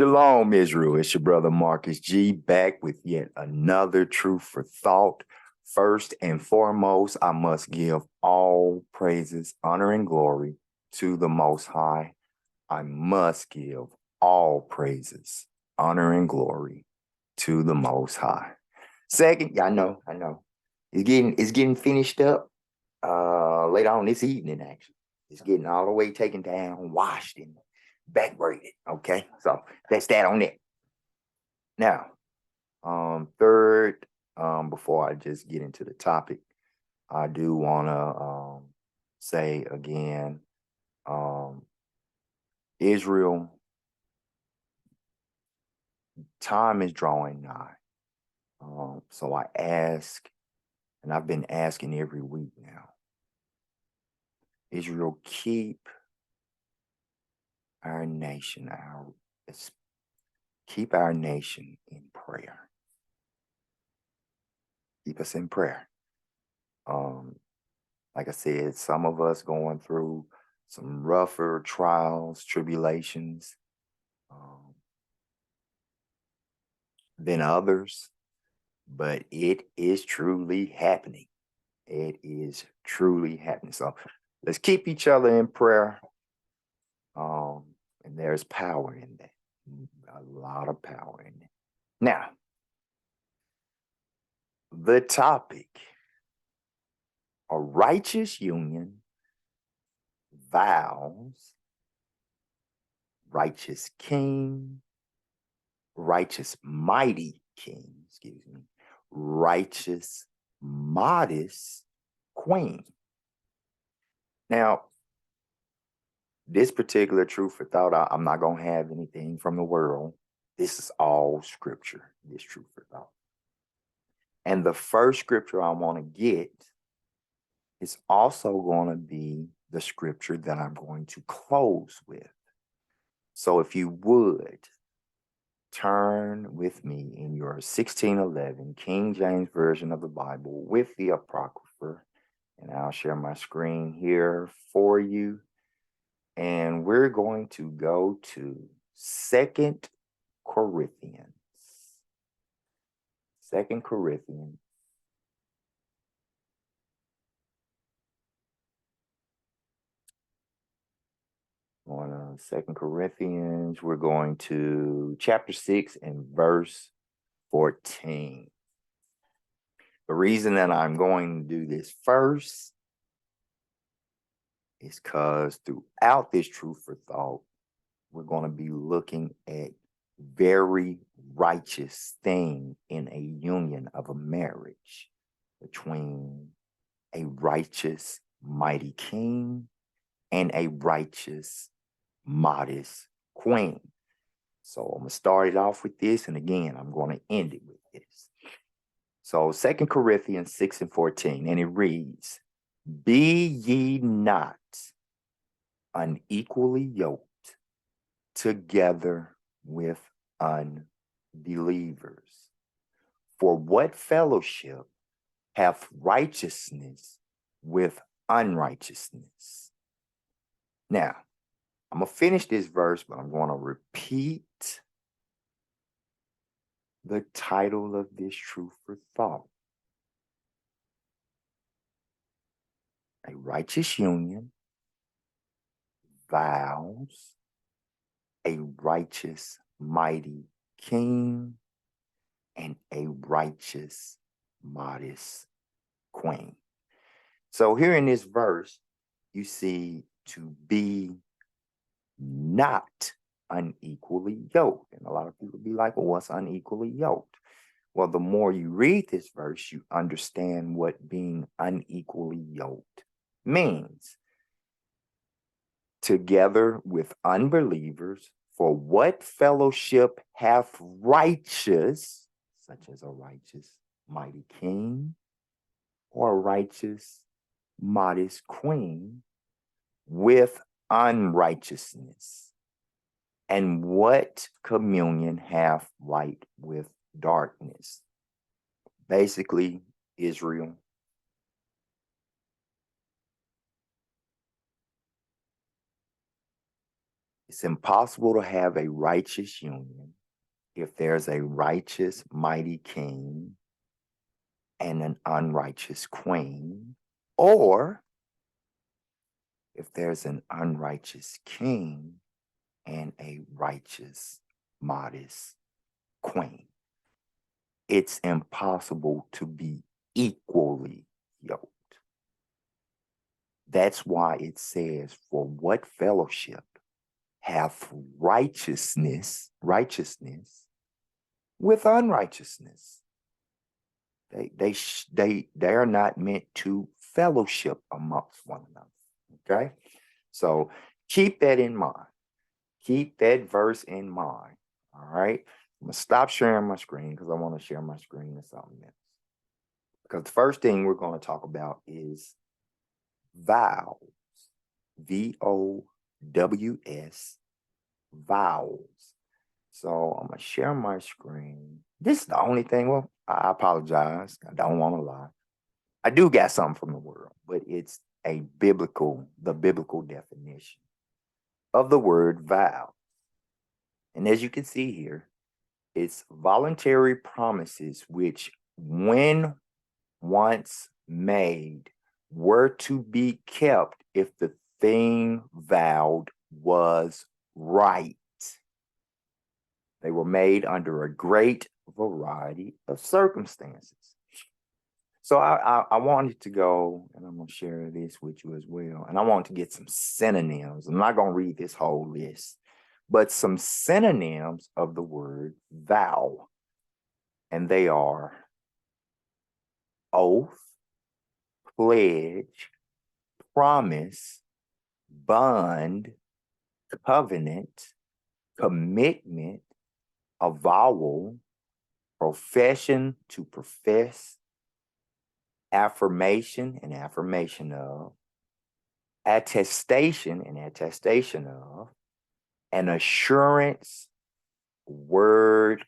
Shalom Israel, it's your brother Marcus G back with yet another truth for thought. First and foremost, I must give all praises, honor, and glory to the Most High. I must give all praises, honor, and glory to the Most High. Second, I know, it's getting finished up later on this evening. Actually, it's getting all the way taken down, washed, and backbraided. Okay, so that's that on it. Now, third, before I just get into the topic, I do want to say again, Israel, time is drawing nigh. So I ask, and I've been asking every week now, Israel, keep our nation, keep our nation in prayer. Keep us in prayer. Like I said, some of us going through some rougher trials, tribulations than others, but it is truly happening. It is truly happening. So let's keep each other in prayer. And there's power in that. A lot of power in it. Now, the topic, a righteous union, vows, righteous king, righteous mighty king, righteous modest queen. Now, this particular truth for thought, I'm not going to have anything from the world. This is all scripture, this truth for thought. And the first scripture I want to get is also going to be the scripture that I'm going to close with. So if you would, turn with me in your 1611 King James Version of the Bible with the Apocrypha, and I'll share my screen here for you. And we're going to go to 2 Corinthians. 2 Corinthians. On 2 Corinthians, we're going to chapter 6 and verse 14. The reason that I'm going to do this first is because throughout this truth for thought, we're going to be looking at very righteous thing in a union of a marriage between a righteous mighty king and a righteous modest queen. So I'm going to start it off with this, and again, I'm going to end it with this. So 2 Corinthians 6 and 14, and it reads, "Be ye not unequally yoked together with unbelievers. For what fellowship hath righteousness with unrighteousness?" Now, I'm going to finish this verse, but I'm going to repeat the title of this truth for thought. A righteous union, vows, a righteous mighty king, and a righteous modest queen. So here in this verse, you see to be not unequally yoked. And a lot of people be like, well, what's unequally yoked? Well, the more you read this verse, you understand what being unequally yoked means. Together with unbelievers, for what fellowship hath righteous, such as a righteous mighty king or a righteous modest queen, with unrighteousness? And what communion hath light with darkness? Basically, Israel, It's impossible to have a righteous union if there's a righteous, mighty king and an unrighteous queen, or if there's an unrighteous king and a righteous, modest queen. It's impossible to be equally yoked. That's why it says, for what fellowship hath righteousness with unrighteousness? They are not meant to fellowship amongst one another. Okay, so keep that in mind. Keep that verse in mind. All right, I'm gonna stop sharing my screen because I want to share my screen with something else. Because the first thing we're going to talk about is vows. VOWS, vows. So I'm gonna share my screen. This is the only thing. Well, I apologize. I don't want to lie. I do got something from the world, but it's the biblical definition of the word vow. And as you can see here, it's voluntary promises which, when once made, were to be kept if the thing vowed was right. They were made under a great variety of circumstances. So I wanted to go, and I'm going to share this with you as well. And I want to get some synonyms. I'm not going to read this whole list, but some synonyms of the word vow. And they are oath, pledge, promise, bond, covenant, commitment, avowal, profession, to profess, affirmation and affirmation of, attestation and attestation of, an assurance, word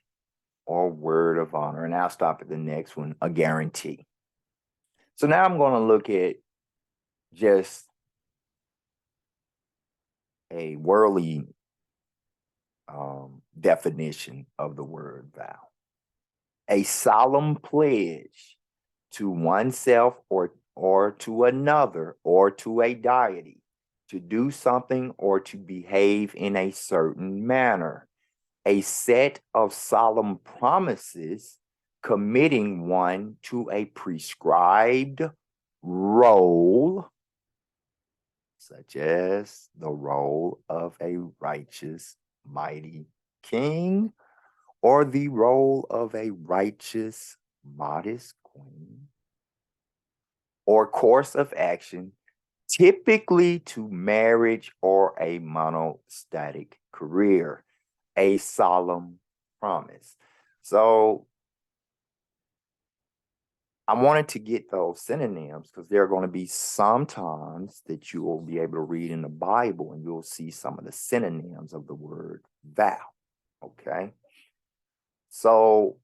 or word of honor. And I'll stop at the next one, a guarantee. So now I'm going to look at just a worldly definition of the word vow. A solemn pledge to oneself or to another or to a deity to do something or to behave in a certain manner. A set of solemn promises committing one to a prescribed role, such as the role of a righteous, mighty king, or the role of a righteous, modest queen, or course of action, typically to marriage or a monostatic career, a solemn promise. So I wanted to get those synonyms because there are going to be some times that you will be able to read in the Bible and you'll see some of the synonyms of the word vow. Okay. So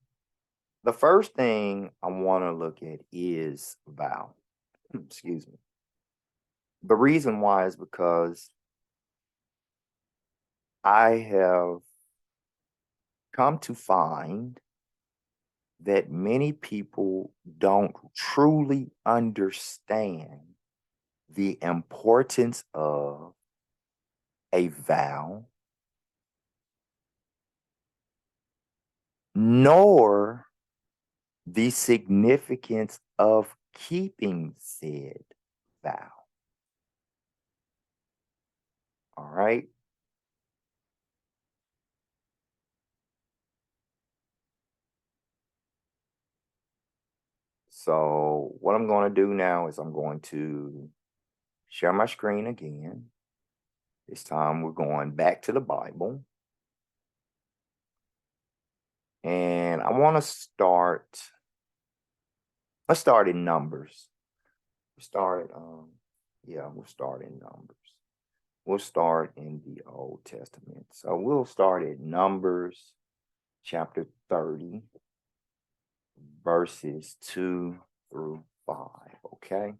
the first thing I want to look at is vow. Excuse me. The reason why is because I have come to find that many people don't truly understand the importance of a vow, nor the significance of keeping said vow. All right. So what I'm going to do now is I'm going to share my screen again. This time we're going back to the Bible. And I want to let's start in Numbers. We'll start in Numbers. We'll start in the Old Testament. So we'll start at Numbers chapter 30, verses 2 through 5, okay?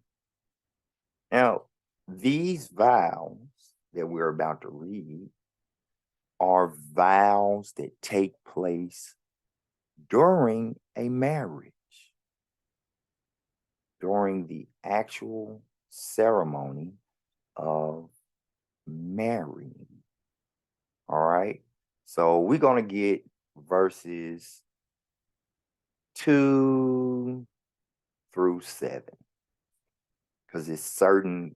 Now, these vows that we're about to read are vows that take place during a marriage, during the actual ceremony of marrying. All right. So we're going to get verses 2 through 7, because it's certain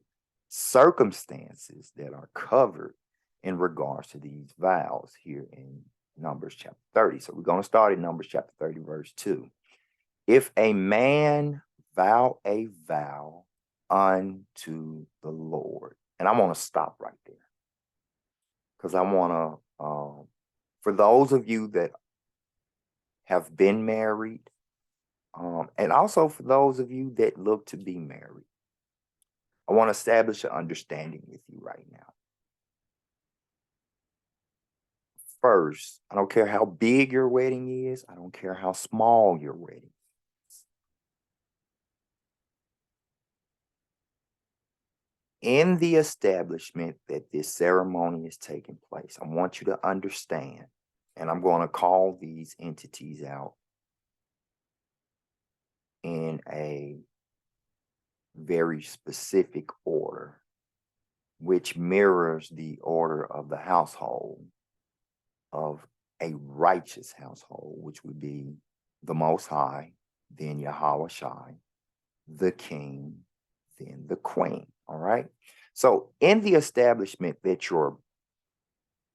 circumstances that are covered in regards to these vows here in Numbers chapter 30. So we're going to start in Numbers chapter 30, verse 2. If a man vow a vow unto the Lord, and I'm going to stop right there, because I want to, for those of you that have been married, and also for those of you that look to be married, I want to establish an understanding with you right now. First, I don't care how big your wedding is. I don't care how small your wedding is. In the establishment that this ceremony is taking place, I want you to understand, and I'm going to call these entities out in a very specific order, which mirrors the order of the household of a righteous household, which would be the Most High, then Yahweh Shai, the king, then the queen. All right. So in the establishment that your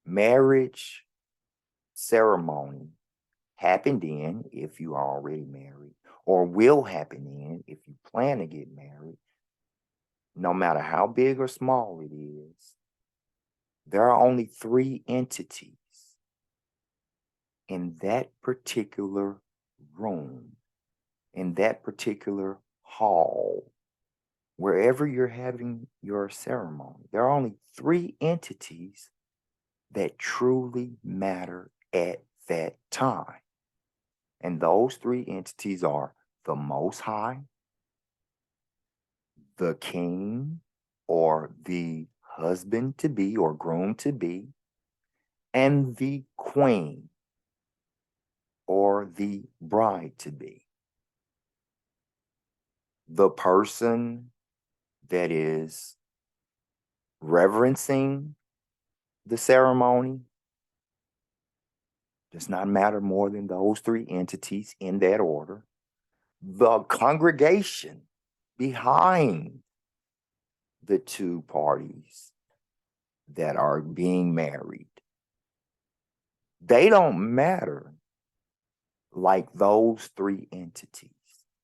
marriage ceremony happened in, if you are already married, or will happen in if you plan to get married, no matter how big or small it is, there are only 3 entities in that particular room, in that particular hall, wherever you're having your ceremony. There are only 3 entities that truly matter at that time. And those 3 entities are the Most High, the king, or the husband to be or groom to be, and the queen, or the bride to be. The person that is reverencing the ceremony does not matter more than those 3 entities in that order. The congregation behind the 2 parties that are being married, they don't matter like those 3 entities.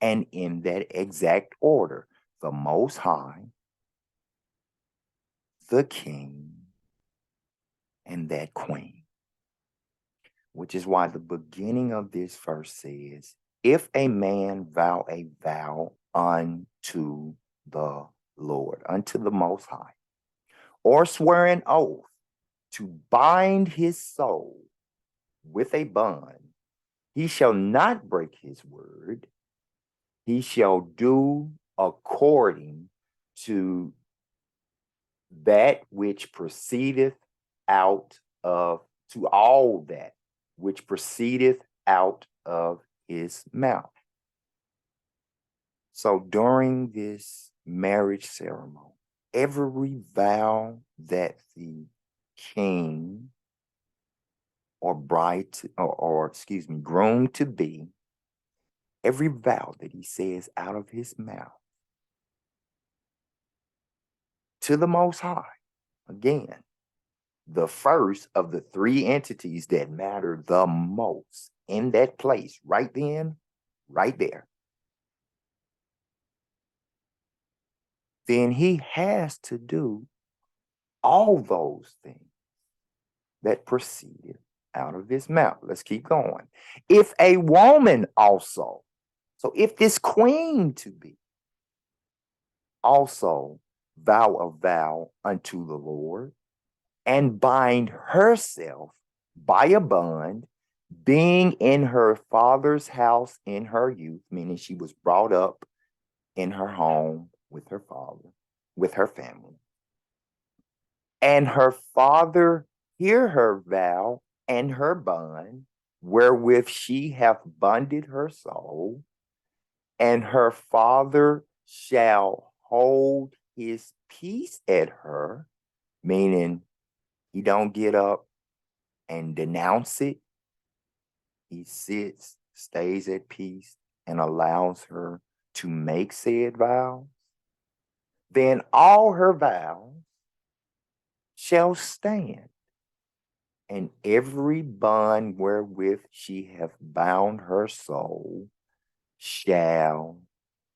And in that exact order, the Most High, the king, and that queen. Which is why the beginning of this verse says, if a man vow a vow unto the Lord, unto the Most High, or swear an oath to bind his soul with a bond, he shall not break his word. He shall do according to that which proceedeth out of, to all that which proceedeth out of his mouth. So during this marriage ceremony, every vow that the king or bride to, or excuse me, groom to be, every vow that he says out of his mouth to the Most High, again, the first of the 3 entities that matter the most in that place, right then, right there, then he has to do all those things that proceeded out of his mouth. Let's keep going. If a woman also, so if this queen to be also vow a vow unto the Lord and bind herself by a bond, being in her father's house in her youth, meaning she was brought up in her home with her father, with her family, and her father hear her vow and her bond, wherewith she hath bonded her soul, and her father shall hold his peace at her, meaning he don't get up and denounce it. He sits, stays at peace, and allows her to make said vows. Then all her vows shall stand, and every bond wherewith she hath bound her soul shall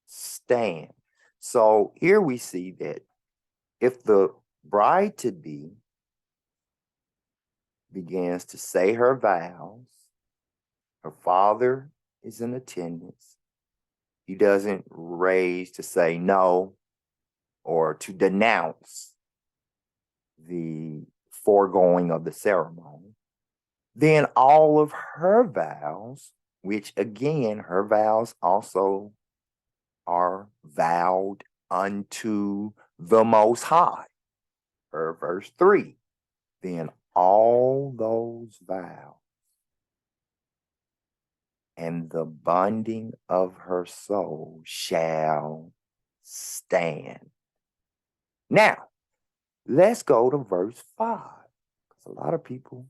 stand. So here we see that if the bride to be begins to say her vows, her father is in attendance. He doesn't raise to say no or to denounce the foregoing of the ceremony. Then all of her vows, which again, her vows also are vowed unto the Most High. Per verse 3, then all those vows and the bonding of her soul shall stand. Now, let's go to verse 5. Because a lot of people,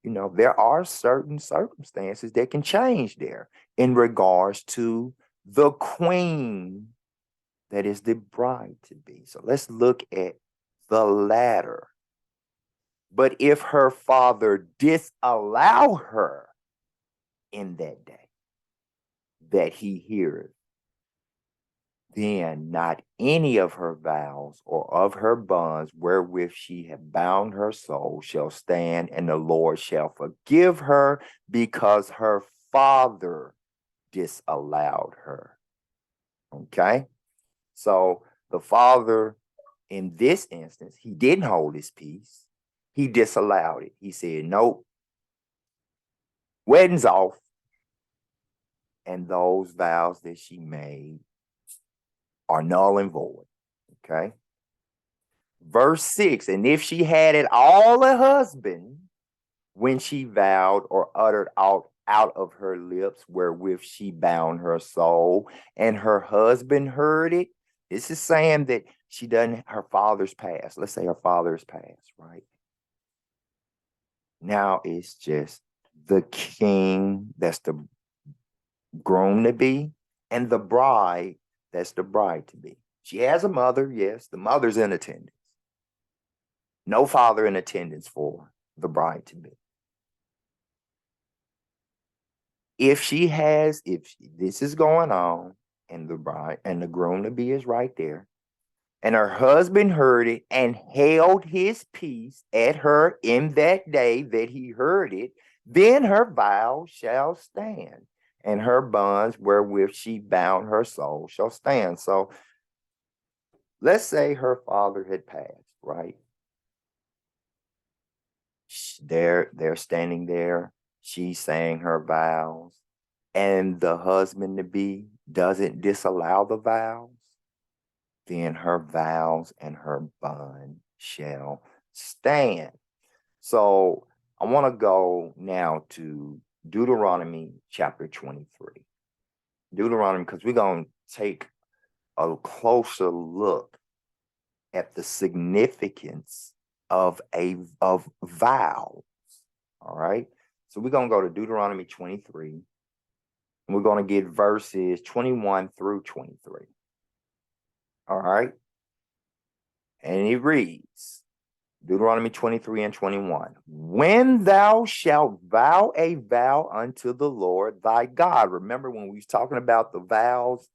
there are certain circumstances that can change there in regards to the queen that is the bride to be. So let's look at the latter. But if her father disallow her in that day that he heareth, then not any of her vows or of her bonds wherewith she had bound her soul shall stand, and the Lord shall forgive her, because her father disallowed her. Okay? So the father, in this instance, he didn't hold his peace. He disallowed it. He said, nope, wedding's off. And those vows that she made are null and void. Okay? Verse 6, and if she had at all a husband, when she vowed or uttered out of her lips wherewith she bound her soul, and her husband heard it, this is saying that she doesn't, her father's passed. Let's say her father's passed, right? Now it's just the king, that's the groom to be, and the bride, that's the bride to be. She has a mother, yes, the mother's in attendance. No father in attendance for the bride to be. If this is going on, and the bride and the groom to be is right there, and her husband heard it and held his peace at her in that day that he heard it, then her vow shall stand, and her bonds wherewith she bound her soul shall stand. So let's say her father had passed, right? They're standing there, she's saying her vows, and the husband to be doesn't disallow the vows, then her vows and her bond shall stand. So I want to go now to Deuteronomy chapter 23. Deuteronomy, because we're going to take a closer look at the significance of vows. All right. So we're going to go to Deuteronomy 23, and we're going to get verses 21 through 23. All right. And it reads, Deuteronomy 23 and 21. When thou shalt vow a vow unto the Lord thy God. Remember when we was talking about the vows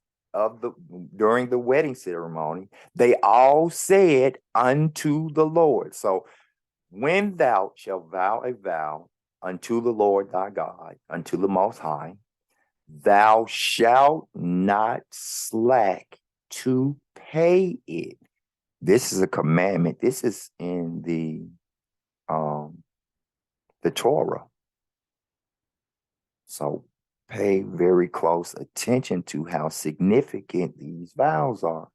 during the wedding ceremony, they all said unto the Lord. So when thou shalt vow a vow unto the Lord thy God, unto the Most High, thou shalt not slack to pay it. This is a commandment. This is in the Torah. So pay very close attention to how significant these vows are.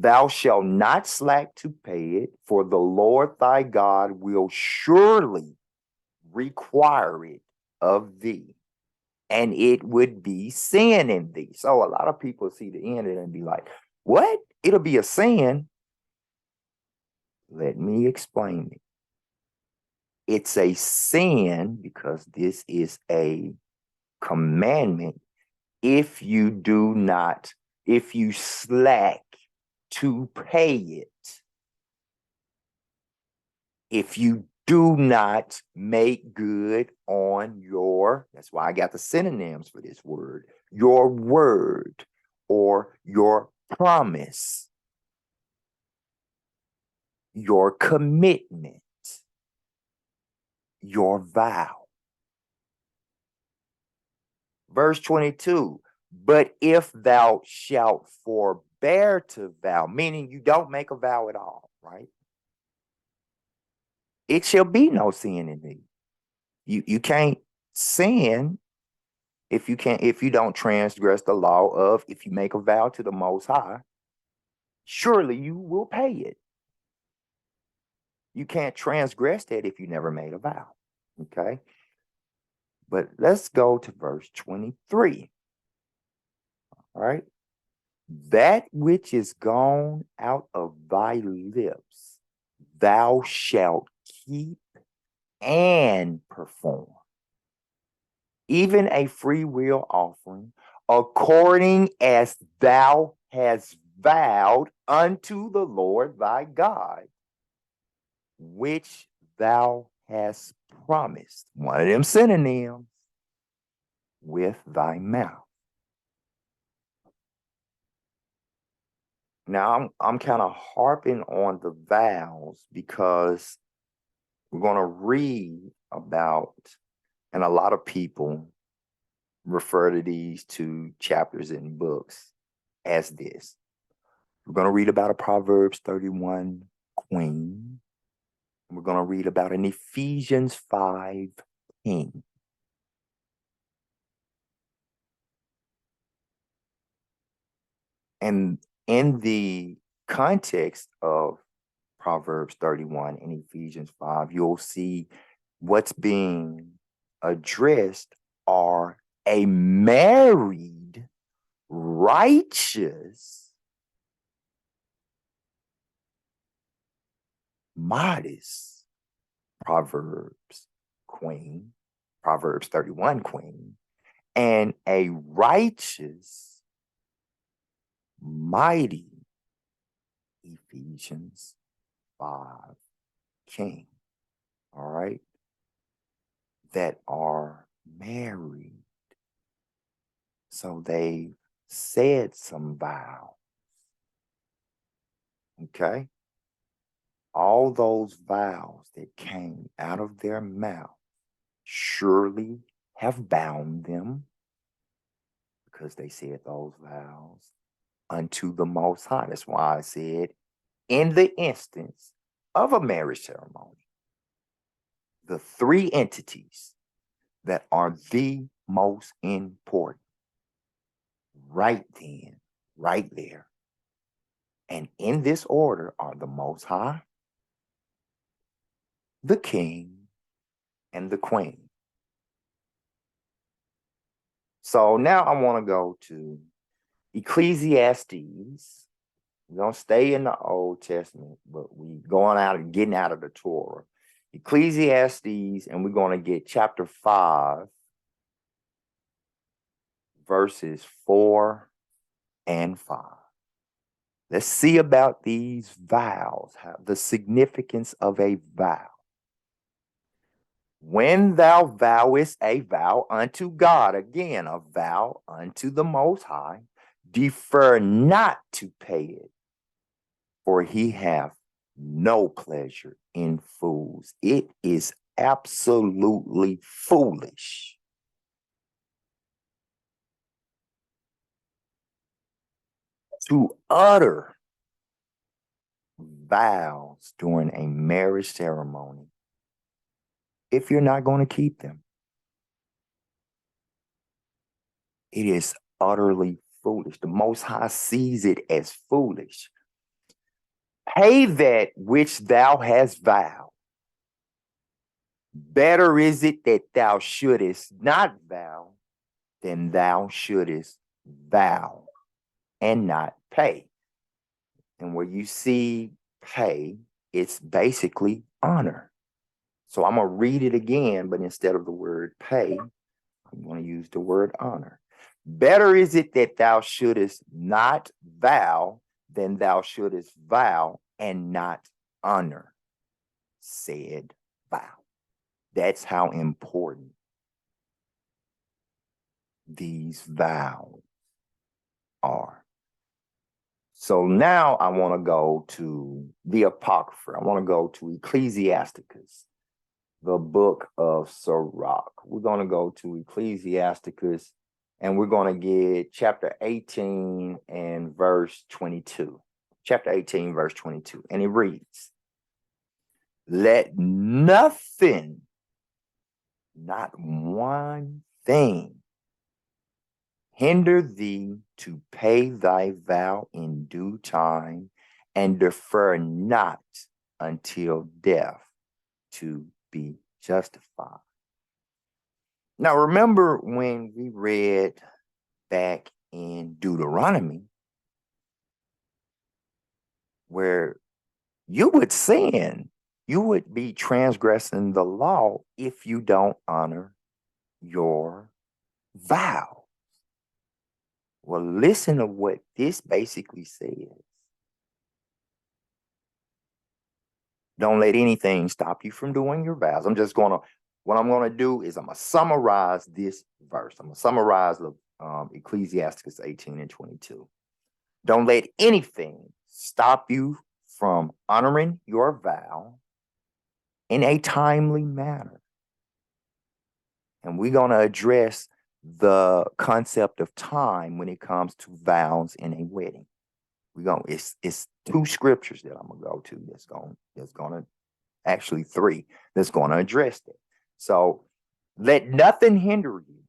Thou shalt not slack to pay it, for the Lord thy God will surely require it of thee, and it would be sin in thee. So a lot of people see the end of it and be like, what? It'll be a sin? Let me explain it. It's a sin because this is a commandment if you slack to pay it. If you do not make good on that's why I got the synonyms for this word, your word or your promise, your commitment, your vow. Verse 22, but if thou shalt forbear to vow, meaning you don't make a vow at all, right? It shall be no sin in thee. You can't sin if you don't transgress the law of, if you make a vow to the Most High, surely you will pay it. You can't transgress that if you never made a vow. Okay. But let's go to verse 23. All right. That which is gone out of thy lips, thou shalt keep and perform, even a free will offering, according as thou hast vowed unto the Lord thy God, which thou hast promised. One of them synonyms, with thy mouth. Now I'm kind of harping on the vows because we're going to read about, and a lot of people refer to these two chapters in books as this. We're going to read about a Proverbs 31 queen. We're going to read about an Ephesians 5 king. And in the context of Proverbs 31 and Ephesians 5, you'll see what's being addressed are a married, righteous, modest Proverbs queen, Proverbs 31 queen, and a righteous, mighty Ephesians 5 king. All right. That are married. So they said some vows. Okay. All those vows that came out of their mouth surely have bound them, because they said those vows unto the Most High. That's why I said, in the instance of a marriage ceremony, the three entities that are the most important, right then, right there, and in this order, are the Most High, the King, and the Queen. So now I want to go to Ecclesiastes. We're going to stay in the Old Testament, but we're going out and getting out of the Torah. Ecclesiastes, and we're going to get chapter 5, verses 4 and 5. Let's see about these vows, the significance of a vow. When thou vowest a vow unto God, again, a vow unto the Most High, defer not to pay it, for he hath no pleasure in fools. It is absolutely foolish to utter vows during a marriage ceremony if you're not going to keep them. It is utterly foolish. The Most High sees it as foolish. Pay that which thou hast vowed. Better is it that thou shouldest not vow than thou shouldest vow and not pay. And where you see pay, it's basically honor. So I'm going to read it again, but instead of the word pay, I'm going to use the word honor. Better is it that thou shouldest not vow than thou shouldest vow and not honor said vow. That's how important these vows are. So now I want to go to the Apocrypha. I want to go to Ecclesiasticus, the book of Sirach. We're going to go to Ecclesiasticus, and we're going to get chapter 18 and verse 22. Chapter 18, verse 22. And it reads, let nothing, not one thing, hinder thee to pay thy vow in due time, and defer not until death to be justified. Now, remember when we read back in Deuteronomy, where you would sin, you would be transgressing the law if you don't honor your vow. Well, listen to what this basically says. Don't let anything stop you from doing your vows. What I'm going to do is I'm going to summarize this verse. I'm going to summarize the Ecclesiasticus 18 and 22. Don't let anything stop you from honoring your vow in a timely manner. And we're going to address the concept of time when it comes to vows in a wedding. It's two scriptures that I'm gonna go to that's gonna actually three that's gonna address that. So let nothing hinder you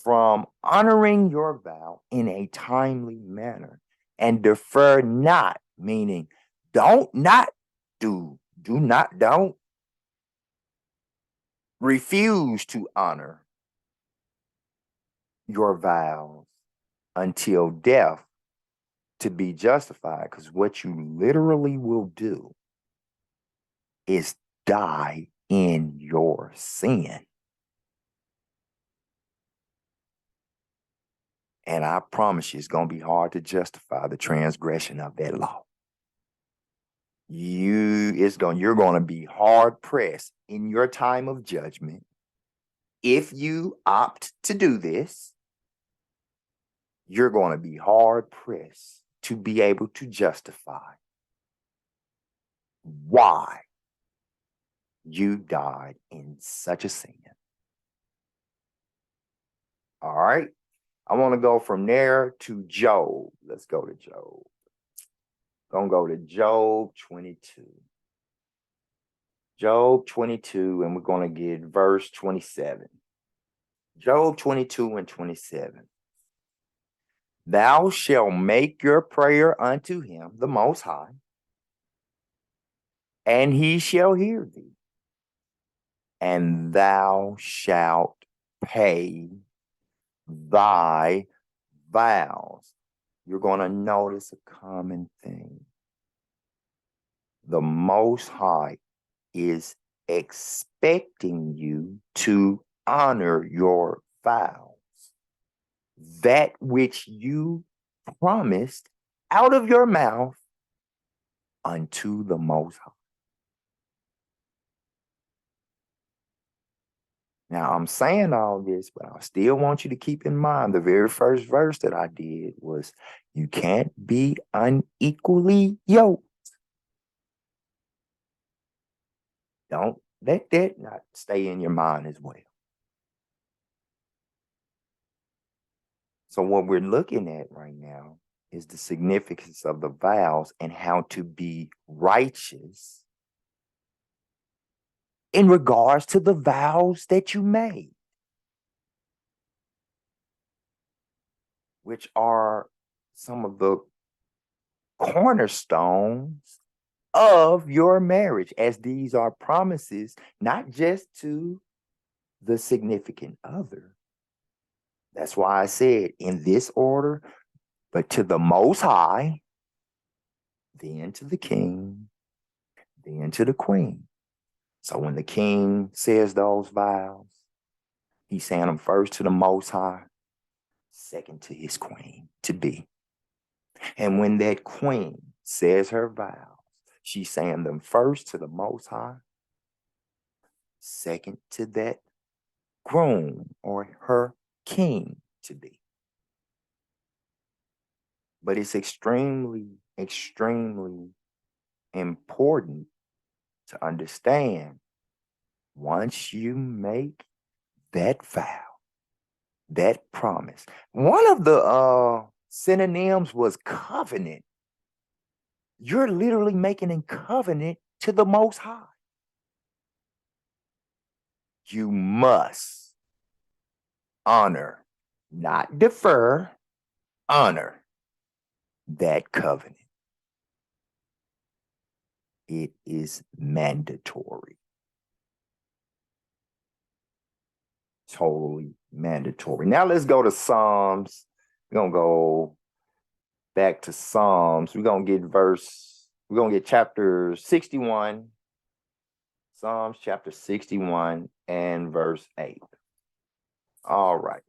from honoring your vow in a timely manner, and defer not, meaning don't refuse to honor your vows until death to be justified, because what you literally will do is die in your sin. And I promise you, it's going to be hard to justify the transgression of that law. You're going to be hard pressed in your time of judgment. If you opt to do this, you're going to be hard pressed to be able to justify why you died in such a sin. All right. I want to go from there to Job. Let's go to Job. Gonna go to Job 22. Job 22, and we're going to get verse 27. Job 22 and 27. Thou shalt make your prayer unto him, the Most High, and he shall hear thee, and thou shalt pay thy vows. You're going to notice a common thing. The Most High is expecting you to honor your vows. That which you promised out of your mouth unto the Most High. Now, I'm saying all this, but I still want you to keep in mind the very first verse that I did was, you can't be unequally yoked. Don't let that not stay in your mind as well. So what we're looking at right now is the significance of the vows and how to be righteous in regards to the vows that you made, which are some of the cornerstones of your marriage, as these are promises, not just to the significant other. That's why I said in this order, but to the Most High, then to the king, then to the queen. So when the king says those vows, he's saying them first to the Most High, second to his queen to be. And when that queen says her vows, she's saying them first to the Most High, second to that groom or her king to be. But it's extremely, extremely important to understand once you make that vow, that promise. One of the synonyms was covenant. You're literally making a covenant to the Most High. You must honor, not defer, honor that covenant. It is mandatory. Totally mandatory. Now let's go to Psalms. We're going to go back to Psalms. We're going to get chapter 61. Psalms chapter 61 and verse 8. All right.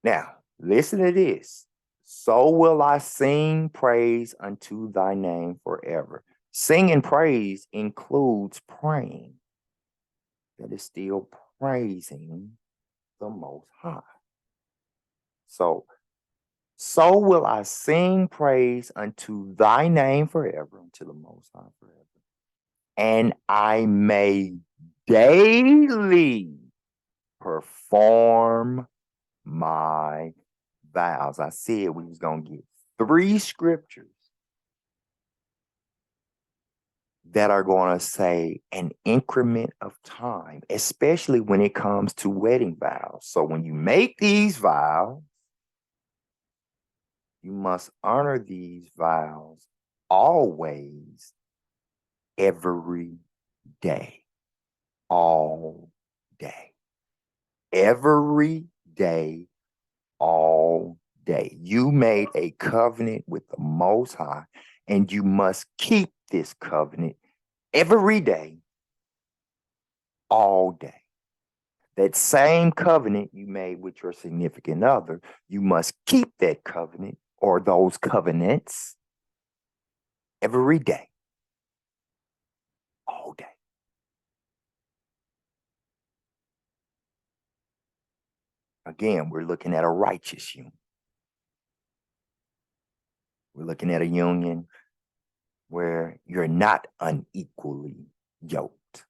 Now, listen to this. So will I sing praise unto thy name forever. Singing praise includes praying. That is still praising the Most High. So will I sing praise unto thy name forever, unto the Most High forever. And I may daily perform my vows. I said we was going to get 3 scriptures that are going to say an increment of time, especially when it comes to wedding vows. So when you make these vows, you must honor these vows always, every day, all day, every day, all day. You made a covenant with the Most High, and you must keep this covenant every day, all day. That same covenant you made with your significant other, you must keep that covenant or those covenants every day, all day. Again, we're looking at a righteous union. We're looking at a union where you're not unequally yoked.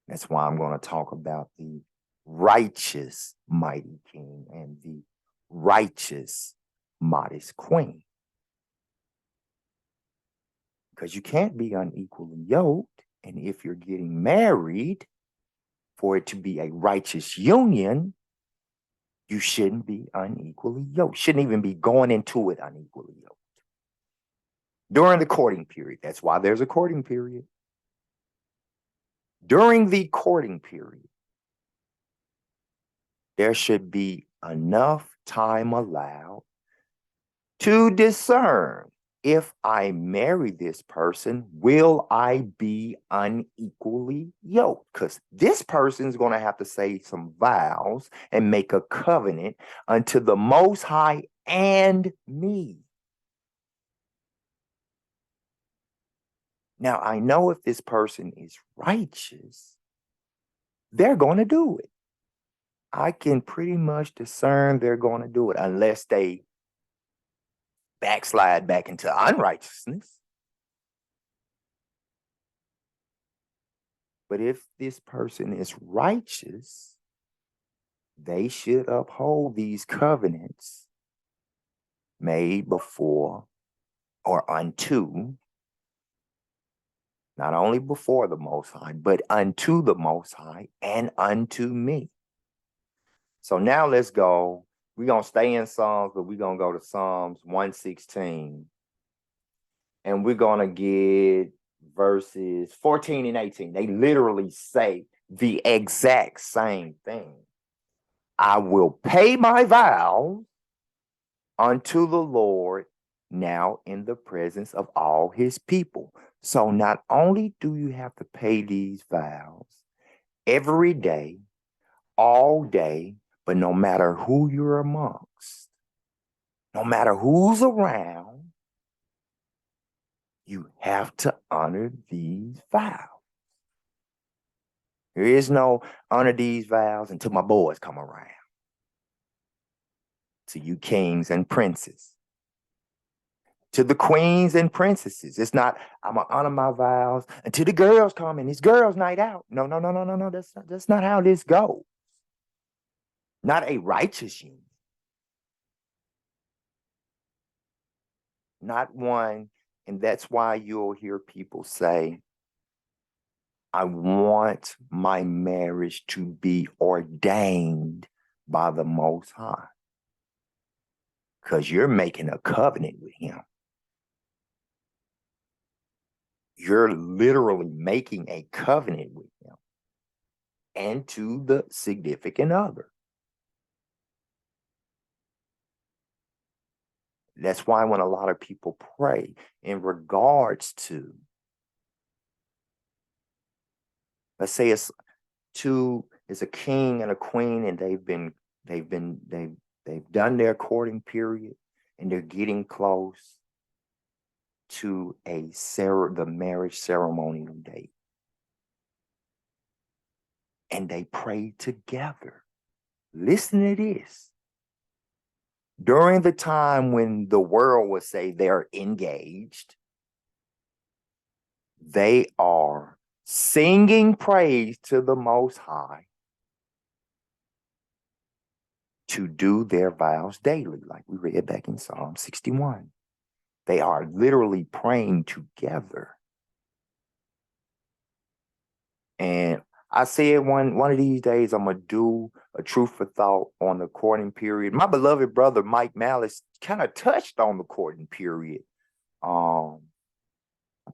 That's why I'm going to talk about the righteous mighty king and the righteous modest queen. Because you can't be unequally yoked. And if you're getting married, for it to be a righteous union, you shouldn't be unequally yoked. Shouldn't even be going into it unequally yoked. During the courting period, that's why there's a courting period. During the courting period, there should be enough time allowed to discern, if I marry this person, will I be unequally yoked? Because this person's going to have to say some vows and make a covenant unto the Most High and me. Now, I know if this person is righteous, they're going to do it. I can pretty much discern they're going to do it unless they backslide back into unrighteousness. But if this person is righteous, they should uphold these covenants made before or unto, not only before the Most High, but unto the Most High and unto me. So now let's go. We're going to stay in Psalms, but we're going to go to Psalms 116 And we're going to get verses 14 and 18. They literally say the exact same thing. I will pay my vows unto the Lord now in the presence of all his people. So not only do you have to pay these vows every day, all day, but no matter who you're amongst, no matter who's around, you have to honor these vows. There is no honor these vows until my boys come around. To you kings and princes. To the queens and princesses. It's not, I'm going to honor my vows until the girls come and it's girls' night out. No. That's not how this goes. Not a righteous union. Not one, and that's why you'll hear people say, I want my marriage to be ordained by the Most High. Because you're making a covenant with him. You're literally making a covenant with him and to the significant other. That's why when a lot of people pray in regards to, let's say it's a king and a queen, and they've done their courting period, and they're getting close to the marriage ceremonial date, and they pray together. Listen to this. During the time when the world would say they're engaged, they are singing praise to the Most High to do their vows daily, like we read back in Psalm 61. They are literally praying together. And I said one of these days I'm going to do a truth for thought on the courting period. My beloved brother Mike Malice kind of touched on the courting period. I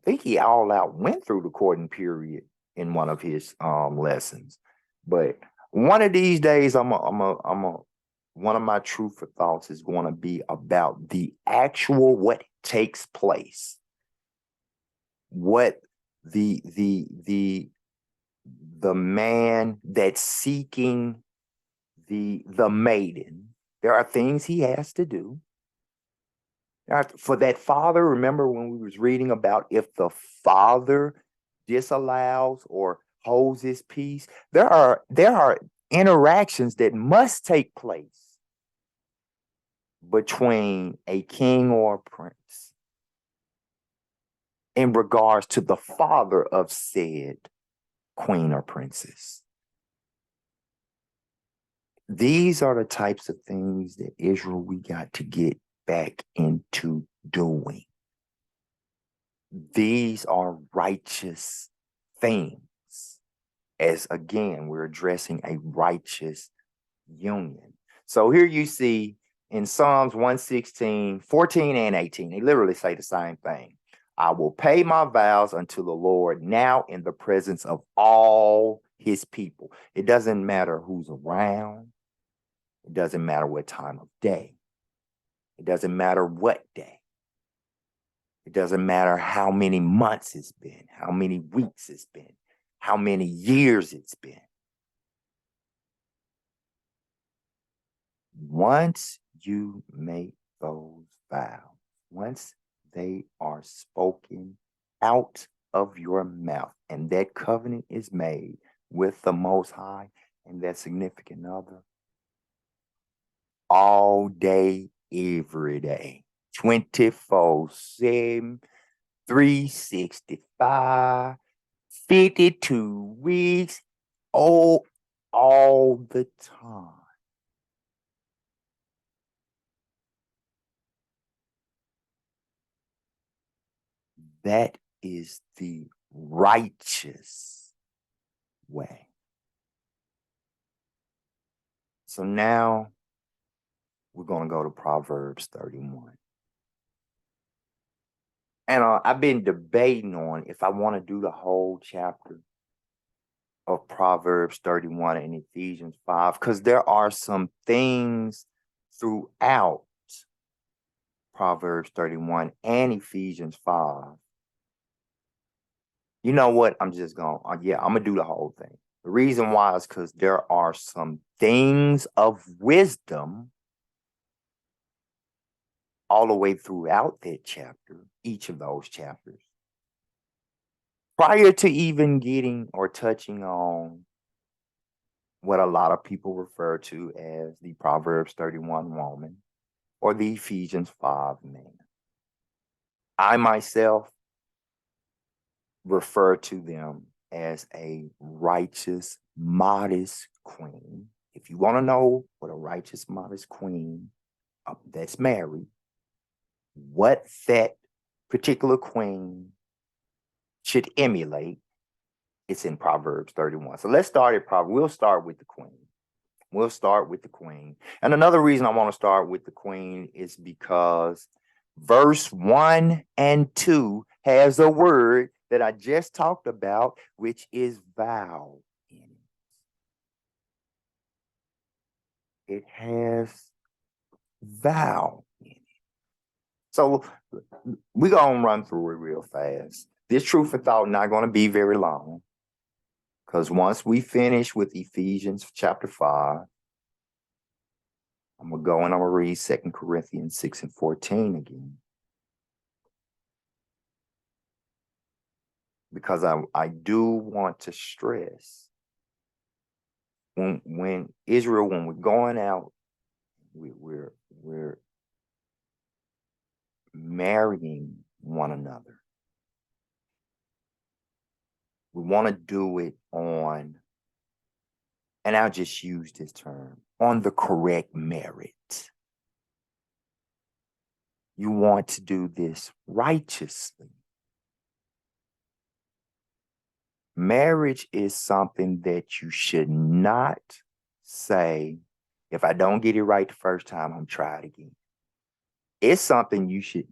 think he all out went through the courting period in one of his lessons. But one of these days, one of my truth for thoughts is going to be about the actual what takes place, what the man that's seeking the maiden. There are things he has to do. For that father, remember when we was reading about if the father disallows or holds his peace, there are interactions that must take place between a king or a prince in regards to the father of said queen or princess. These are the types of things that Israel, we got to get back into doing. These are righteous things, as again, we're addressing a righteous union. So here you see in Psalms 116, 14 and 18, they literally say the same thing. I will pay my vows unto the Lord now in the presence of all his people. It doesn't matter who's around. It doesn't matter what time of day. It doesn't matter what day. It doesn't matter how many months it's been, how many weeks it's been, how many years it's been. Once you make those vows, once they are spoken out of your mouth, and that covenant is made with the Most High and that significant other, all day, every day, 24/7, 365, 52 weeks, all the time. That is the righteous way. So now we're going to go to Proverbs 31. And I've been debating on if I want to do the whole chapter of Proverbs 31 and Ephesians 5, because there are some things throughout Proverbs 31 and Ephesians 5. You know what? I'm just going, yeah, I'm going to do the whole thing. The reason why is because there are some things of wisdom all the way throughout that chapter, each of those chapters, prior to even getting or touching on what a lot of people refer to as the Proverbs 31 woman or the Ephesians 5 man. I myself refer to them as a righteous, modest queen. If you want to know what a righteous, modest queen that's married, what that particular queen should emulate, it's in Proverbs 31. So let's start at Proverbs. We'll start with the queen. We'll start with the queen. And another reason I want to start with the queen is because verse 1 and 2 has a word that I just talked about, which is vow in it. It has vow in it. So we're going to run through it real fast. This truth for thought not going to be very long, because once we finish with Ephesians chapter 5, I'm going to go and I'm going to read 2 Corinthians 6 and 14 again. Because I do want to stress when Israel, when we're going out, we're marrying one another. We want to do it on, and I'll just use this term, on the correct merit. You want to do this righteously. Marriage is something that you should not say, if I don't get it right the first time, I'm trying again. It's something you should,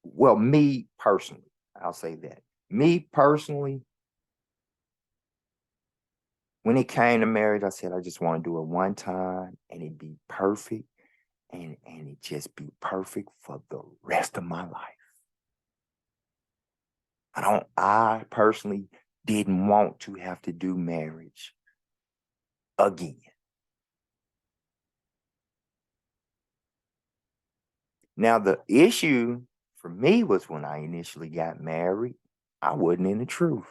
well, me personally, I'll say that. Me personally, when it came to marriage, I said, I just want to do it one time and it be perfect and it just be perfect for the rest of my life. I personally didn't want to have to do marriage again. Now, the issue for me was when I initially got married, I wasn't in the truth.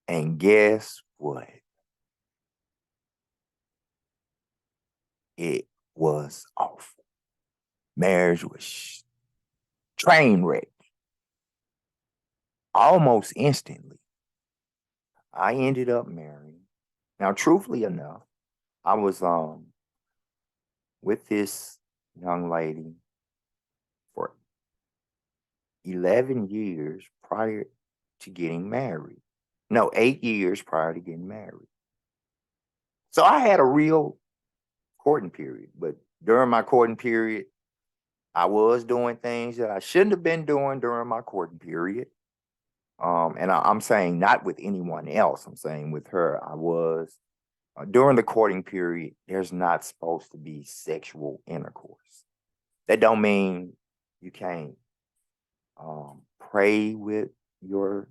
And guess what? It was awful. Marriage was train wreck. Almost instantly, I ended up marrying. Now, truthfully enough, I was with this young lady for 11 years prior to getting married. No, 8 years prior to getting married. So I had a real courting period, but during my courting period, I was doing things that I shouldn't have been doing during my courting period. And I'm saying not with anyone else. I'm saying with her, I was during the courting period. There's not supposed to be sexual intercourse. That don't mean you can't pray with your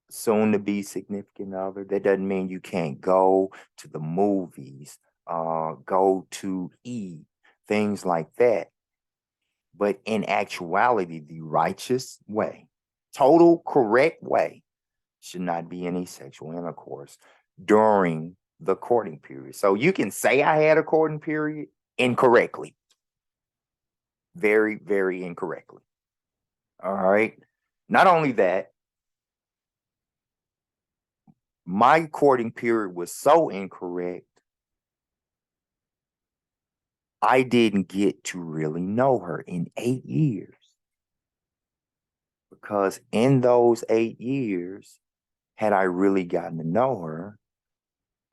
soon-to-be significant other. That doesn't mean you can't go to the movies, go to eat, things like that. But in actuality, the righteous way, total correct way, should not be any sexual intercourse during the courting period. So you can say I had a courting period incorrectly. Very, very incorrectly. All right. Not only that, my courting period was so incorrect, I didn't get to really know her in 8 years. Because in those 8 years, had I really gotten to know her,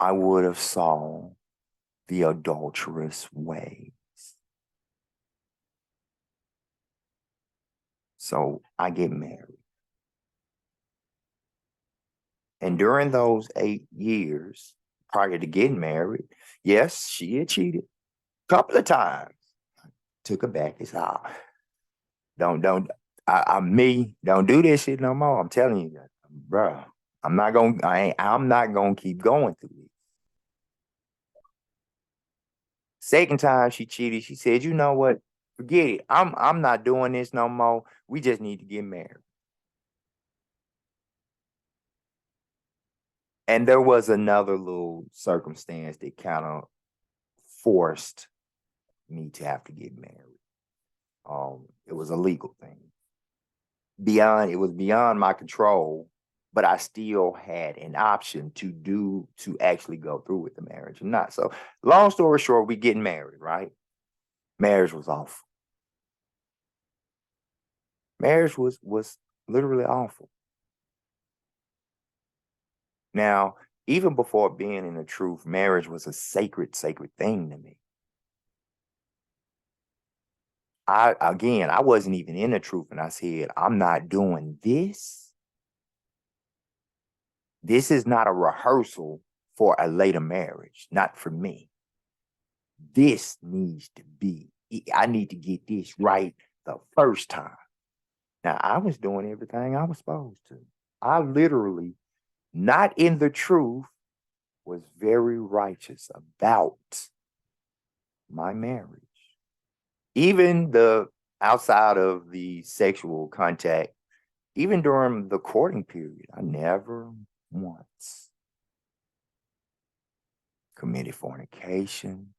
I would have saw the adulterous ways. So I get married. And during those 8 years prior to getting married, yes, she had cheated a couple of times. Took her back. It's all. I'm me. Don't do this shit no more. I'm telling you, bro. I'm not gonna keep going through this. Second time she cheated, she said, you know what? Forget it. I'm not doing this no more. We just need to get married. And there was another little circumstance that kind of forced me to have to get married. It was a legal thing. It was beyond my control, but I still had an option to actually go through with the marriage or not. So long story short, we getting married, right? Marriage was awful. Marriage was literally awful. Now, even before being in the truth, marriage was a sacred thing to me. I wasn't even in the truth, and I said, I'm not doing this. This is not a rehearsal for a later marriage, not for me. This needs to be, I need to get this right the first time. Now, I was doing everything I was supposed to. I literally, not in the truth, was very righteous about my marriage. Even the outside of the sexual contact, even during the courting period, I never once committed fornication.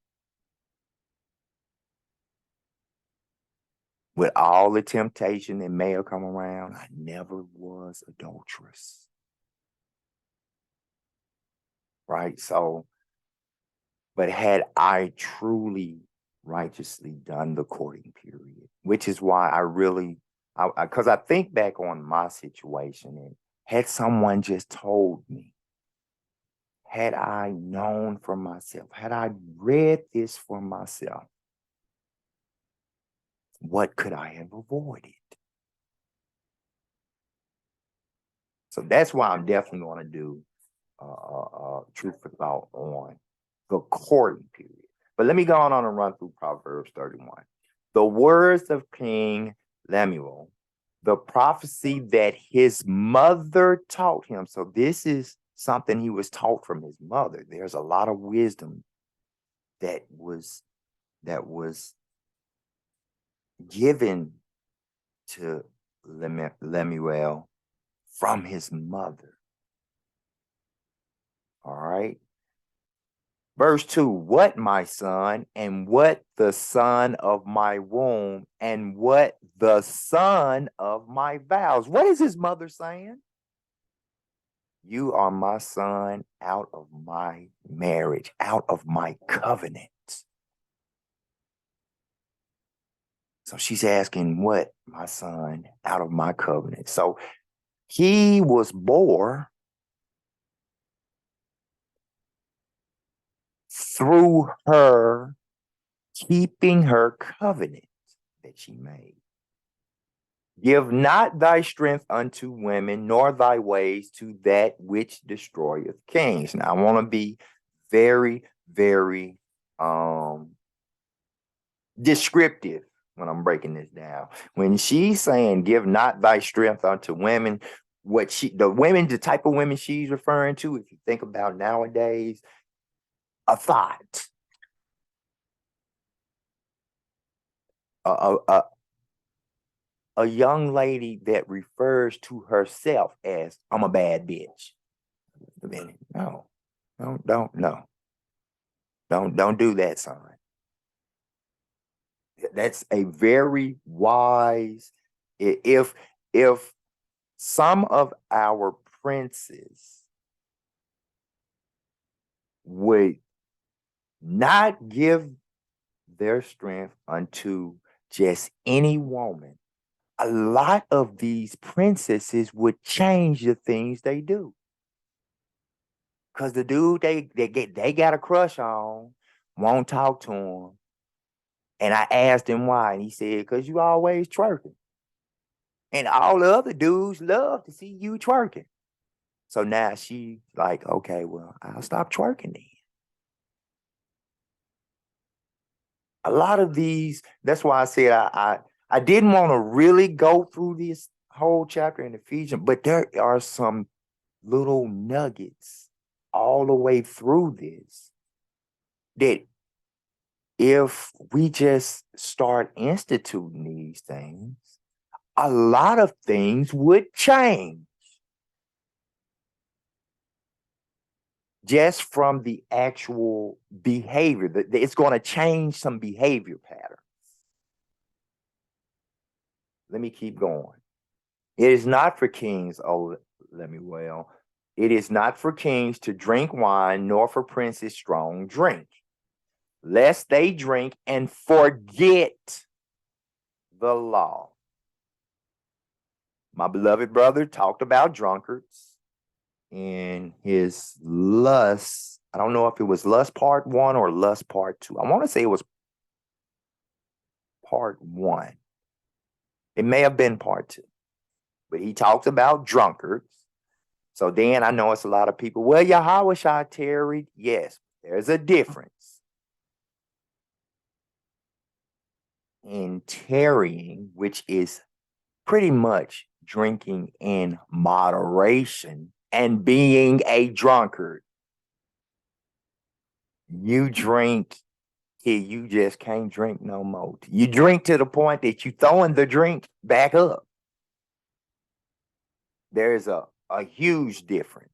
With all the temptation that may have come around, I never was adulterous. Right? So, but had I truly righteously done the courting period, which is why because I think back on my situation, and had someone just told me, had I known for myself, had I read this for myself, what could I have avoided? So that's why I'm definitely going to do truth for thought on the courting period. But let me go on and run through Proverbs 31. The words of King Lemuel, the prophecy that his mother taught him. So this is something he was taught from his mother. There's a lot of wisdom that was given to Lemuel from his mother. All right. Verse 2, what, my son, and what the son of my womb, and what the son of my vows. What is his mother saying? You are my son out of my marriage, out of my covenant. So she's asking, what, my son, out of my covenant? So he was born through her keeping her covenant that she made. Give not thy strength unto women, nor thy ways to that which destroyeth kings. Now, I want to be very, very descriptive when I'm breaking this down. When she's saying, give not thy strength unto women, the type of women she's referring to, if you think about nowadays, a thought, a young lady that refers to herself as, I'm a bad bitch. No, don't do that, son. That's a very wise, if some of our princes would not give their strength unto just any woman, a lot of these princesses would change the things they do. Because the dude they got a crush on won't talk to him. And I asked him why, and he said, because you always twerking. And all the other dudes love to see you twerking. So now she like, okay, well, I'll stop twerking then. A lot of these, that's why I said I didn't want to really go through this whole chapter in Ephesians, but there are some little nuggets all the way through this that if we just start instituting these things, a lot of things would change just from the actual behavior. It's going to change some behavior patterns. Let me keep going. It is not for kings, oh, Lemuel. It is not for kings to drink wine, nor for princes strong drink, lest they drink and forget the law. My beloved brother talked about drunkards in his lust. I don't know if it was lust part 1 or lust part 2. I want to say it was part 1. It may have been part 2, but he talks about drunkards. So then I know it's a lot of people, well, Yahweh Shai tarried. Yes, there's a difference in tarrying, which is pretty much drinking in moderation, and being a drunkard. You drink till you just can't drink no more. You drink to the point that you throwing the drink back up. There's a huge difference.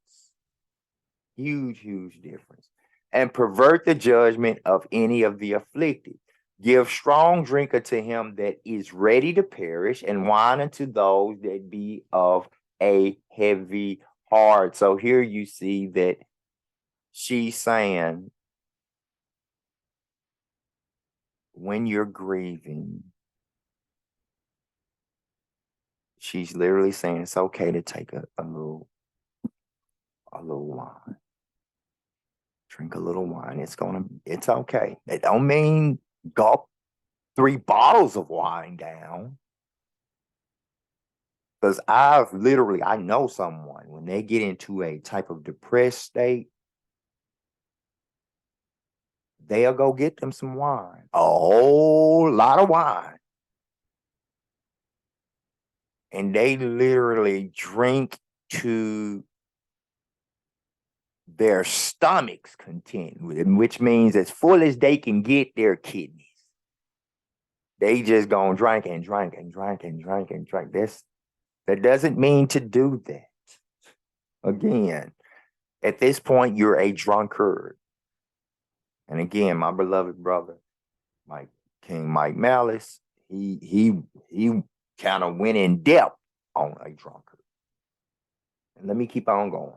Huge difference. And pervert the judgment of any of the afflicted. Give strong drink unto him that is ready to perish, and wine unto those that be of a heavy heart. So here you see that she's saying, when you're grieving, she's literally saying it's okay to take a little wine. Drink a little wine. It's okay. It don't mean gulp 3 bottles of wine down. Because I know someone, when they get into a type of depressed state, they'll go get them some wine. A whole lot of wine. And they literally drink to their stomach's content, which means as full as they can get their kidneys. They just gonna drink and drink and drink and drink and drink. That doesn't mean to do that. Again, at this point, you're a drunkard. And again, my beloved brother, King Mike Malice, he kind of went in depth on a drunkard. And let me keep on going.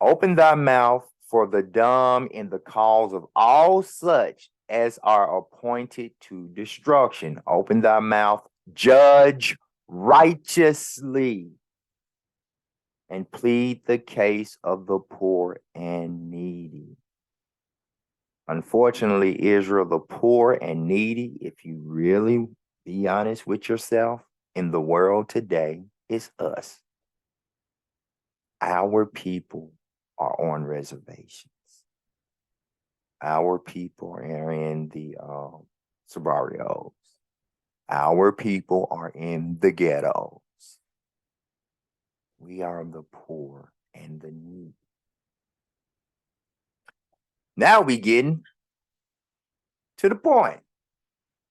Open thy mouth for the dumb in the cause of all such as are appointed to destruction. Open thy mouth, judge righteously, and plead the case of the poor and needy. Unfortunately, Israel, the poor and needy, if you really be honest with yourself, in the world today, is us. Our people are on reservations. Our people are in the barrios. Our people are in the ghettos. We are the poor and the needy. Now we getting to the point.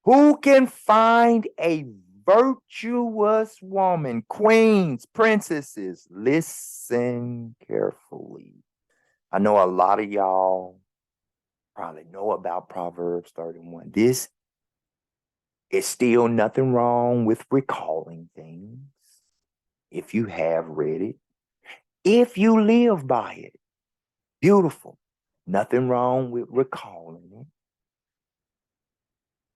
Who can find a virtuous woman? Queens, princesses, listen carefully. I know a lot of y'all probably know about Proverbs 31. This is still nothing wrong with recalling things if you have read it. If you live by it, beautiful. Nothing wrong with recalling it.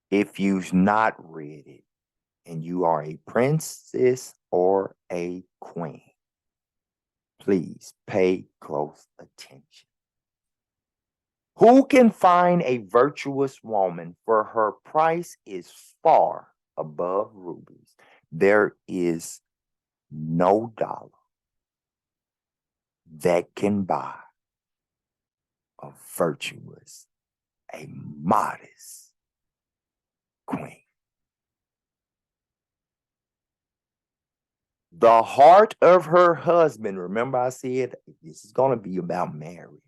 If you've not read it and you are a princess or a queen, please pay close attention. Who can find a virtuous woman? For her price is far above rubies. There is no dollar that can buy a virtuous, a modest queen. The heart of her husband, remember I said this is going to be about marriage.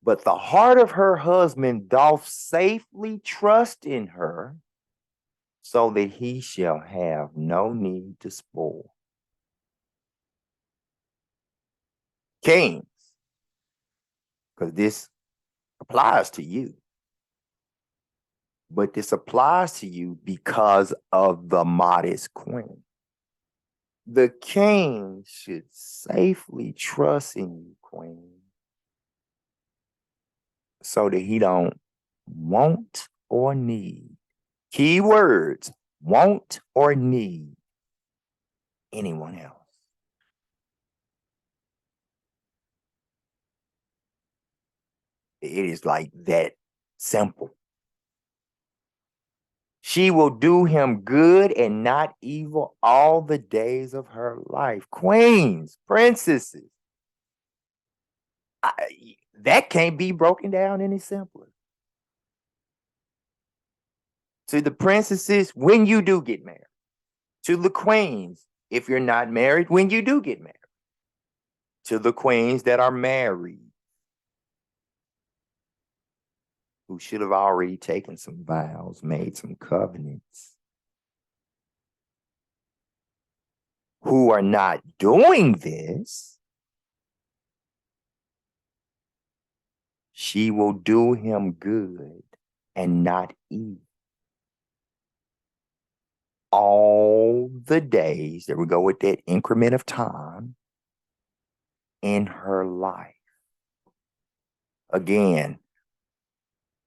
But the heart of her husband doth safely trust in her, so that he shall have no need to spoil. Kings, because this applies to you. But this applies to you because of the modest queen. The king should safely trust in you, queen, so that he don't want or need. Key words, want or need anyone else. It is like that simple. She will do him good and not evil all the days of her life. Queens, princesses. That can't be broken down any simpler. To the princesses, when you do get married. To the queens, if you're not married, when you do get married. To the queens that are married, who should have already taken some vows, made some covenants, who are not doing this, she will do him good and not evil all the days, there we go with that increment of time, in her life. Again,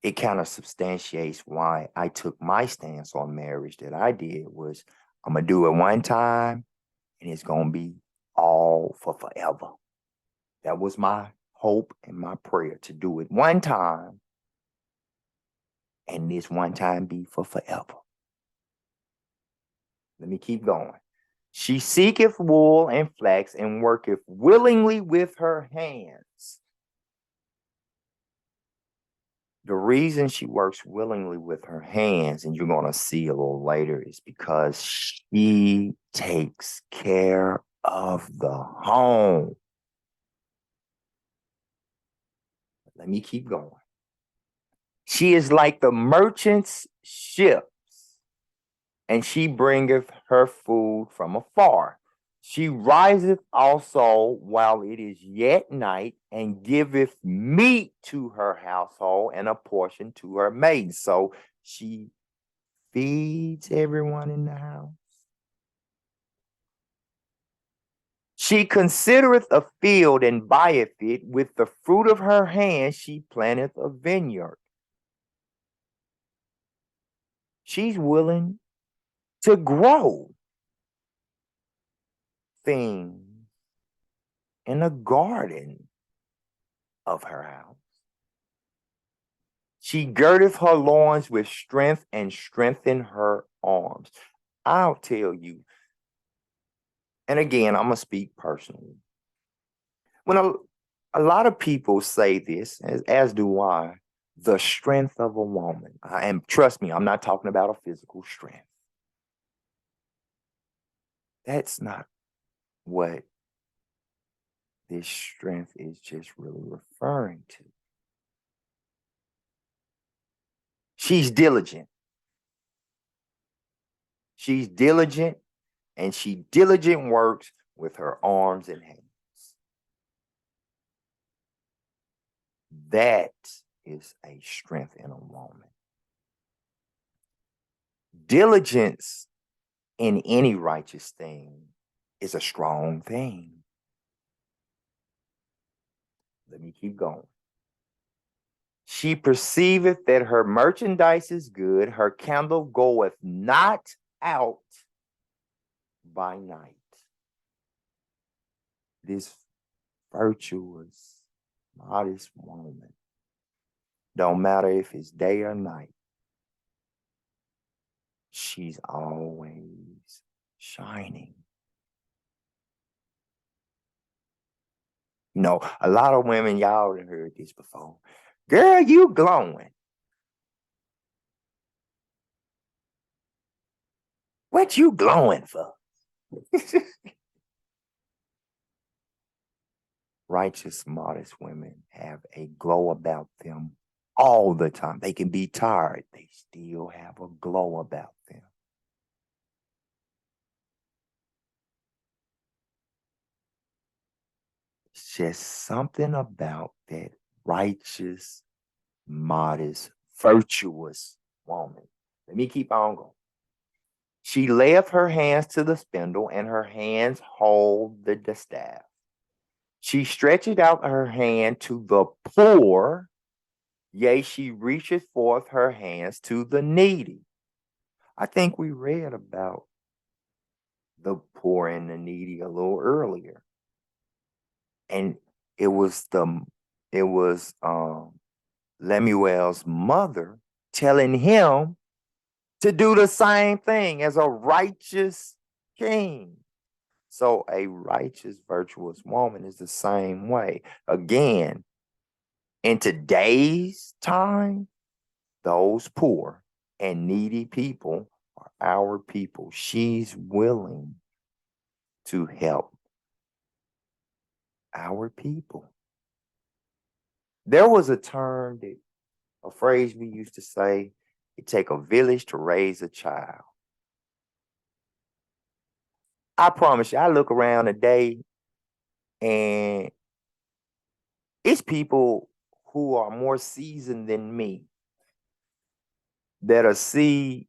it kind of substantiates why I took my stance on marriage that I did was I'm going to do it one time and it's going to be all for forever. That was my hope and my prayer, to do it one time and this one time be for forever. Let me keep going. She seeketh wool and flax and worketh willingly with her hands. The reason she works willingly with her hands, and you're going to see a little later, is because she takes care of the home. Let me keep going. She is like the merchant's ships, and she bringeth her food from afar. She riseth also while it is yet night, and giveth meat to her household and a portion to her maidens. So she feeds everyone in the house. She considereth a field and buyeth it. With the fruit of her hand she planteth a vineyard. She's willing to grow things in the garden of her house. She girdeth her loins with strength and strengthen her arms. I'll tell you, and again, I'm going to speak personally. When a lot of people say this, as do I, the strength of a woman. And trust me, I'm not talking about a physical strength. That's not what this strength is just really referring to. She's diligent. She's diligent, and she diligent works with her arms and hands. That is a strength in a woman. Diligence in any righteous thing is a strong thing. Let me keep going. She perceiveth that her merchandise is good, her candle goeth not out by night. This virtuous, modest woman. Don't matter if it's day or night. She's always shining. You know, a lot of women, y'all have heard this before. Girl, you glowing. What you glowing for? Righteous, modest women have a glow about them all the time. They can be tired. They still have a glow about them. It's just something about that righteous, modest, virtuous woman. Let me keep on going. She left her hands to the spindle, and her hands hold the distaff. She stretcheth out her hand to the poor, yea, she reacheth forth her hands to the needy. I think we read about the poor and the needy a little earlier. And it was Lemuel's mother telling him to do the same thing as a righteous king. So a righteous, virtuous woman is the same way. Again, in today's time, those poor and needy people are our people. She's willing to help our people. There was a phrase we used to say, it take a village to raise a child. I promise you, I look around today and it's people who are more seasoned than me that'll see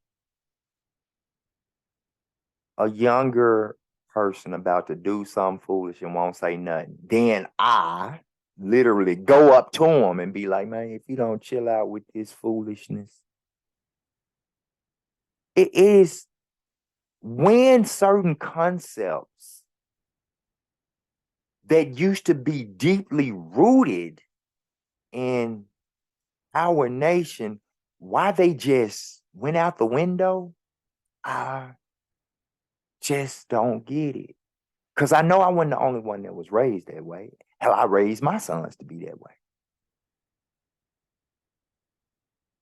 a younger person about to do something foolish and won't say nothing. Then I literally go up to him and be like, man, if you don't chill out with this foolishness. It is when certain concepts that used to be deeply rooted in our nation, why they just went out the window, I just don't get it. Because I know I wasn't the only one that was raised that way. Hell, I raised my sons to be that way.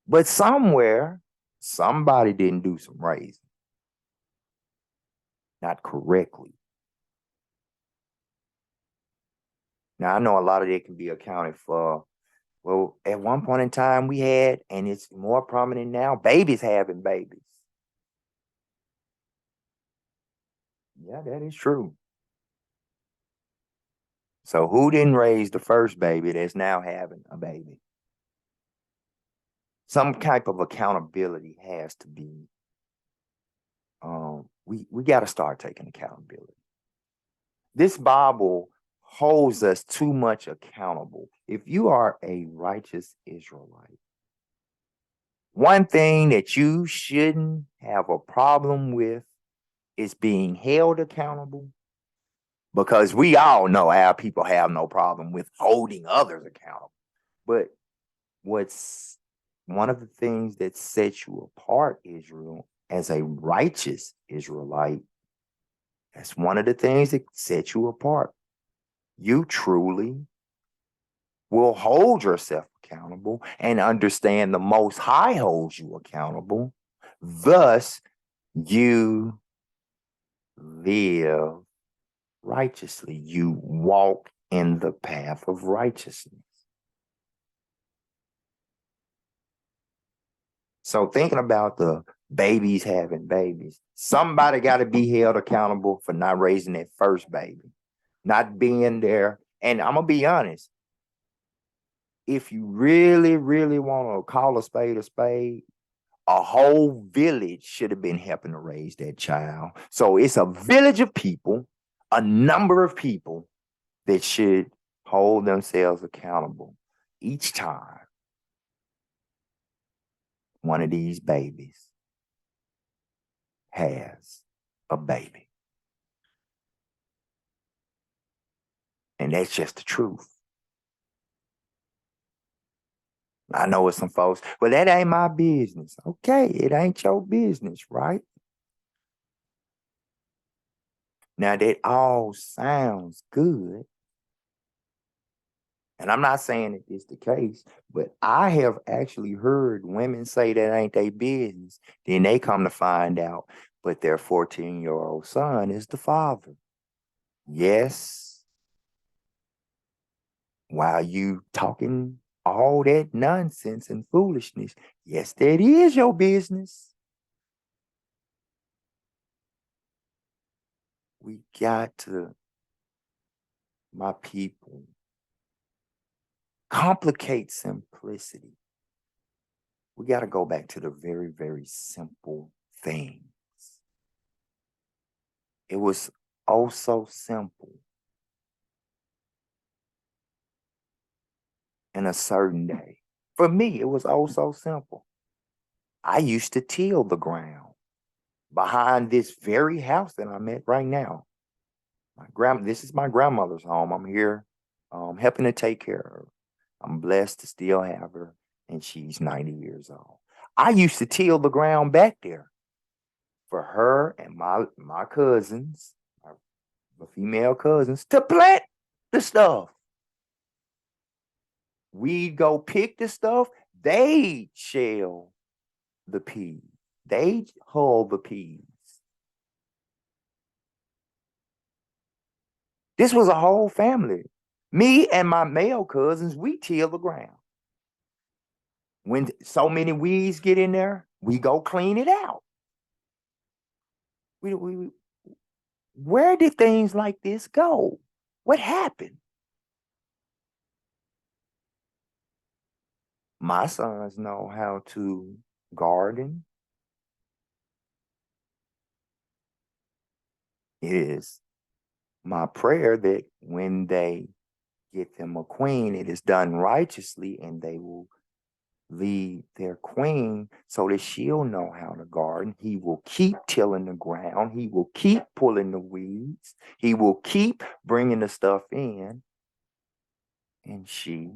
But somewhere, somebody didn't do some raising. Not correctly. Now, I know a lot of it can be accounted for. Well, at one point in time we had, and it's more prominent now, babies having babies. Yeah, that is true. So who didn't raise the first baby that's now having a baby? Some type of accountability has to be. We got to start taking accountability. This Bible holds us too much accountable. If you are a righteous Israelite, one thing that you shouldn't have a problem with is being held accountable, because we all know our people have no problem with holding others accountable. But what's one of the things that sets you apart, Israel, as a righteous Israelite, that's one of the things that sets you apart. You truly will hold yourself accountable and understand the Most High holds you accountable. Thus, you live righteously. You walk in the path of righteousness. So thinking about the babies having babies, somebody got to be held accountable for not raising that first baby, not being there. And I'm going to be honest, if you really, really want to call a spade, a whole village should have been helping to raise that child. So it's a village of people, a number of people that should hold themselves accountable each time one of these babies has a baby. And that's just the truth. I know it's some folks, well, that ain't my business. Okay, it ain't your business, right? Now that all sounds good, and I'm not saying that it's the case, but I have actually heard women say that ain't their business. Then they come to find out, but their 14-year-old son is the father. Yes, while you talking all that nonsense and foolishness, yes, that is your business. We got to, my people, complicate simplicity. We got to go back to the very, very simple things. It was oh so simple in a certain day. For me, it was oh so simple. I used to till the ground behind this very house that I'm at right now. This is my grandmother's home. I'm here helping to take care of her. I'm blessed to still have her, and she's 90 years old. I used to till the ground back there for her and my cousins, my female cousins, to plant the stuff. We'd go pick the stuff. They'd shell the peas. They'd hull the peas. This was a whole family. Me and my male cousins, we till the ground. When so many weeds get in there, we go clean it out. Where did things like this go? What happened? My sons know how to garden. It is my prayer that when they get them a queen, it is done righteously, and they will lead their queen so that she'll know how to garden. He will keep tilling the ground. He will keep pulling the weeds. He will keep bringing the stuff in. And she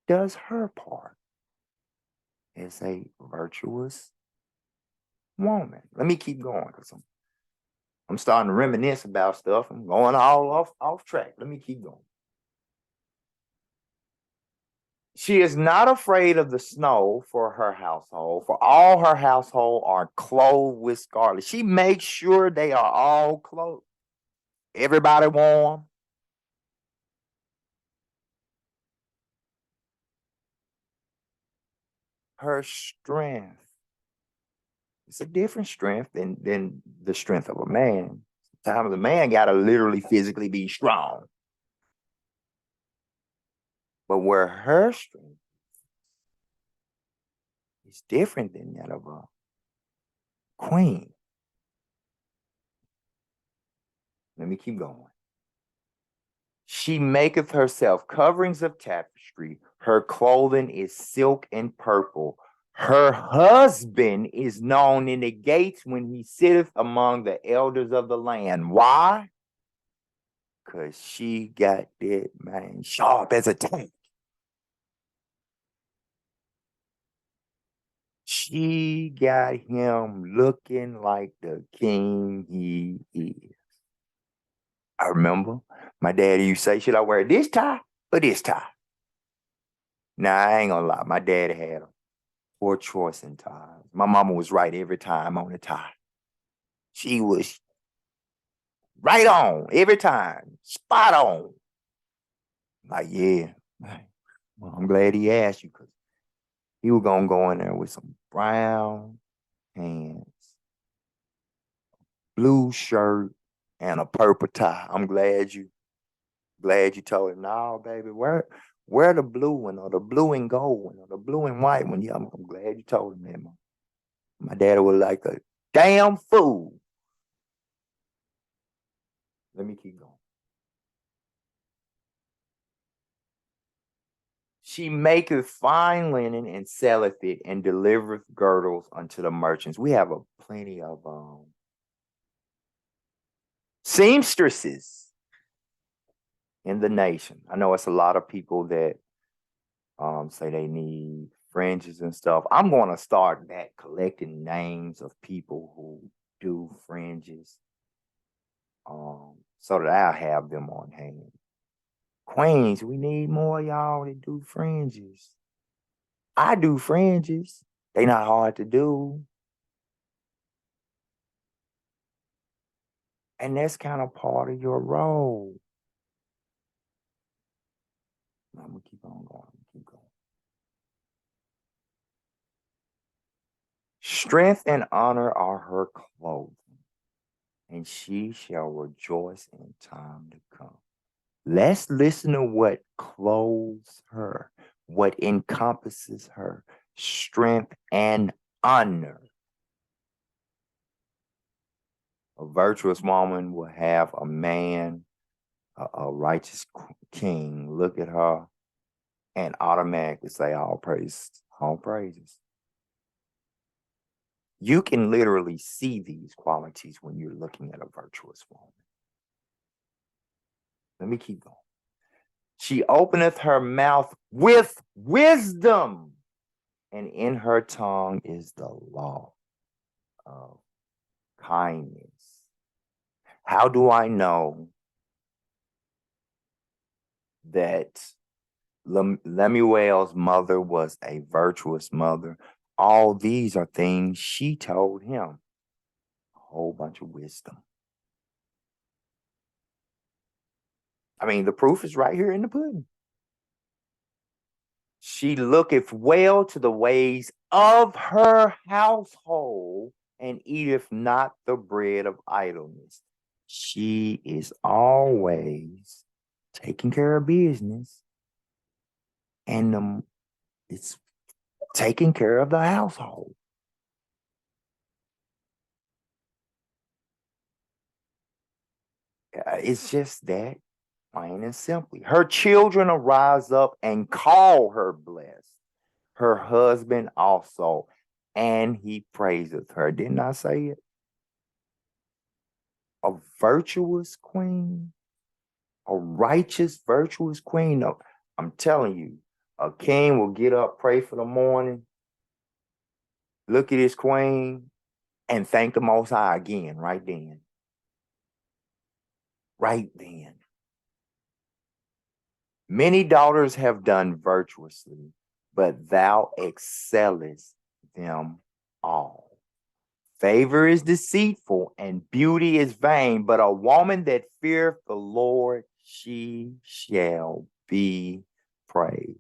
does her part as a virtuous woman. Let me keep going because I'm starting to reminisce about stuff. I'm going all off track. Let me keep going. She is not afraid of the snow for her household, for all her household are clothed with scarlet. She makes sure they are all clothed. Everybody warm. Her strength. It's a different strength than the strength of a man. Sometimes a man got to literally physically be strong. But where her strength is different than that of a queen. Let me keep going. She maketh herself coverings of tapestry. Her clothing is silk and purple. Her husband is known in the gates when he sitteth among the elders of the land. Why? Because she got that man sharp as a tack. She got him looking like the king he is. I remember my daddy used to say, should I wear this tie or this tie? Nah, I ain't gonna lie. My daddy had a poor choice in ties. My mama was right every time on the tie. She was right on every time, spot on. Like, yeah, well, I'm glad he asked you because he was gonna go in there with some brown pants, blue shirt, and a purple tie. I'm glad you told him, no, baby, where the blue one or the blue and gold one or the blue and white one. Yeah, I'm glad you told him that. My daddy was like a damn fool. Let me keep going. She maketh fine linen and selleth it and delivereth girdles unto the merchants. We have a plenty of seamstresses in the nation. I know it's a lot of people that say they need fringes and stuff. I'm going to start back collecting names of people who do fringes, so that I'll have them on hand. Queens, we need more of y'all to do fringes. I do fringes. They not hard to do. And that's kind of part of your role. I'm going to keep on going. Strength and honor are her clothing, and she shall rejoice in time to come. Let's listen to what clothes her, what encompasses her strength and honor. A virtuous woman will have a man, a righteous king, look at her and automatically say, all praise, all praises. You can literally see these qualities when you're looking at a virtuous woman. Let me keep going. She openeth her mouth with wisdom, and in her tongue is the law of kindness. How do I know that Lemuel's mother was a virtuous mother? All these are things she told him. A whole bunch of wisdom. I mean, the proof is right here in the pudding. She looketh well to the ways of her household and eateth not the bread of idleness. She is always taking care of business, and it's taking care of the household. It's just that, plain and simply. Her children arise up and call her blessed. Her husband also, and he praiseth her. Didn't I say it? A virtuous queen, a righteous, virtuous queen. No, I'm telling you, a king will get up, pray for the morning, look at his queen, and thank the Most High again, right then. Right then. Many daughters have done virtuously, but thou excellest them all. Favor is deceitful and beauty is vain, but a woman that feareth the Lord, she shall be praised.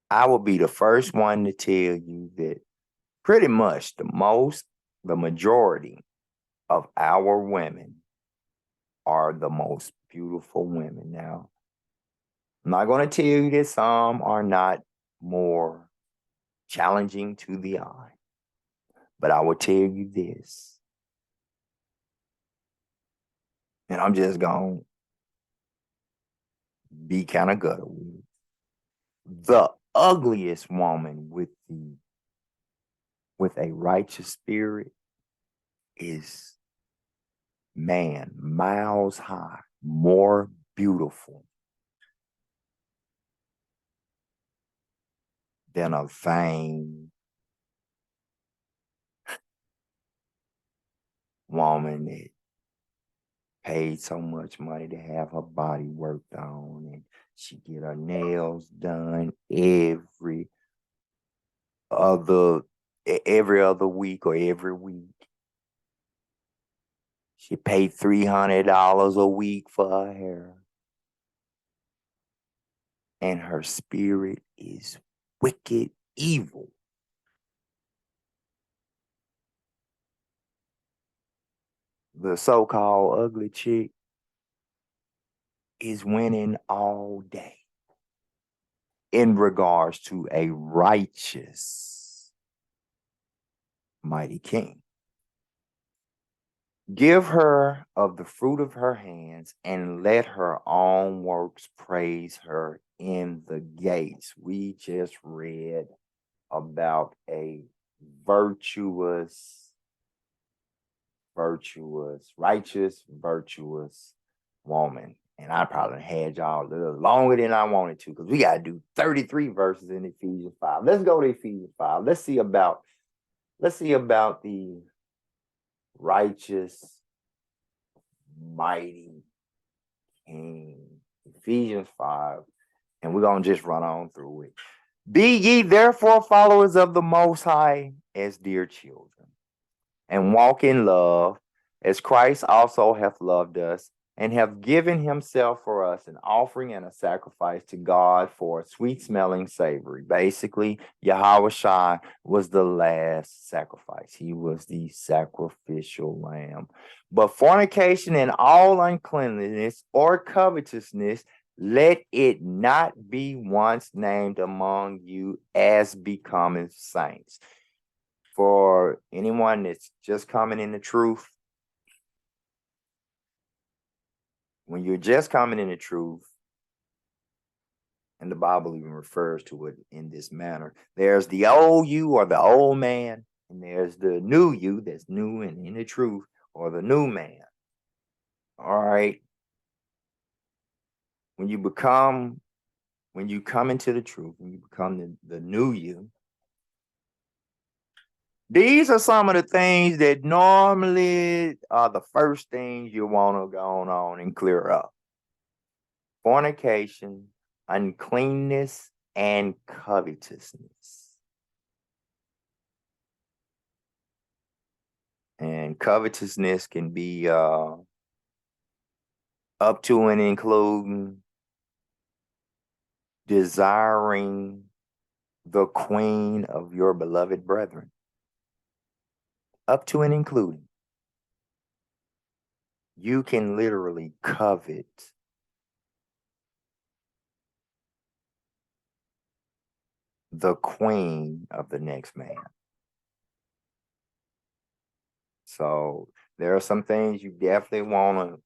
I will be the first one to tell you that pretty much the majority of our women are the most beautiful women. Now, I'm not going to tell you that some are not more challenging to the eye, but I will tell you this, and I'm just going to be kind of gutter with it. The ugliest woman with a righteous spirit is, man, miles high, more beautiful than a vain woman that paid so much money to have her body worked on, and she get her nails done every other week or every week. She paid $300 a week for her hair. And her spirit is wicked evil. The so-called ugly chick is winning all day in regards to a righteous, mighty king. Give her of the fruit of her hands, and let her own works praise her in the gates. We just read about a righteous, virtuous woman. And I probably had y'all a little longer than I wanted to, because we got to do 33 verses in Ephesians 5. Let's go to Ephesians 5. Let's see about the righteous, mighty King. Ephesians 5. And we're going to just run on through it. Be ye therefore followers of the Most High as dear children, and walk in love, as Christ also hath loved us, and have given himself for us an offering and a sacrifice to God for a sweet-smelling savory. Basically, Yahushua was the last sacrifice. He was the sacrificial lamb. But fornication and all uncleanliness or covetousness, let it not be once named among you as becoming saints. For anyone that's just coming in the truth, when you're just coming in the truth, and the Bible even refers to it in this manner, there's the old you or the old man, and there's the new you that's new and in the truth, or the new man. All right. When you come into the truth, when you become the new you, these are some of the things that normally are the first things you want to go on and clear up. Fornication, uncleanness, and covetousness. And covetousness can be up to and including desiring the queen of your beloved brethren. Up to and including. You can literally covet the queen of the next man. So there are some things you definitely want to.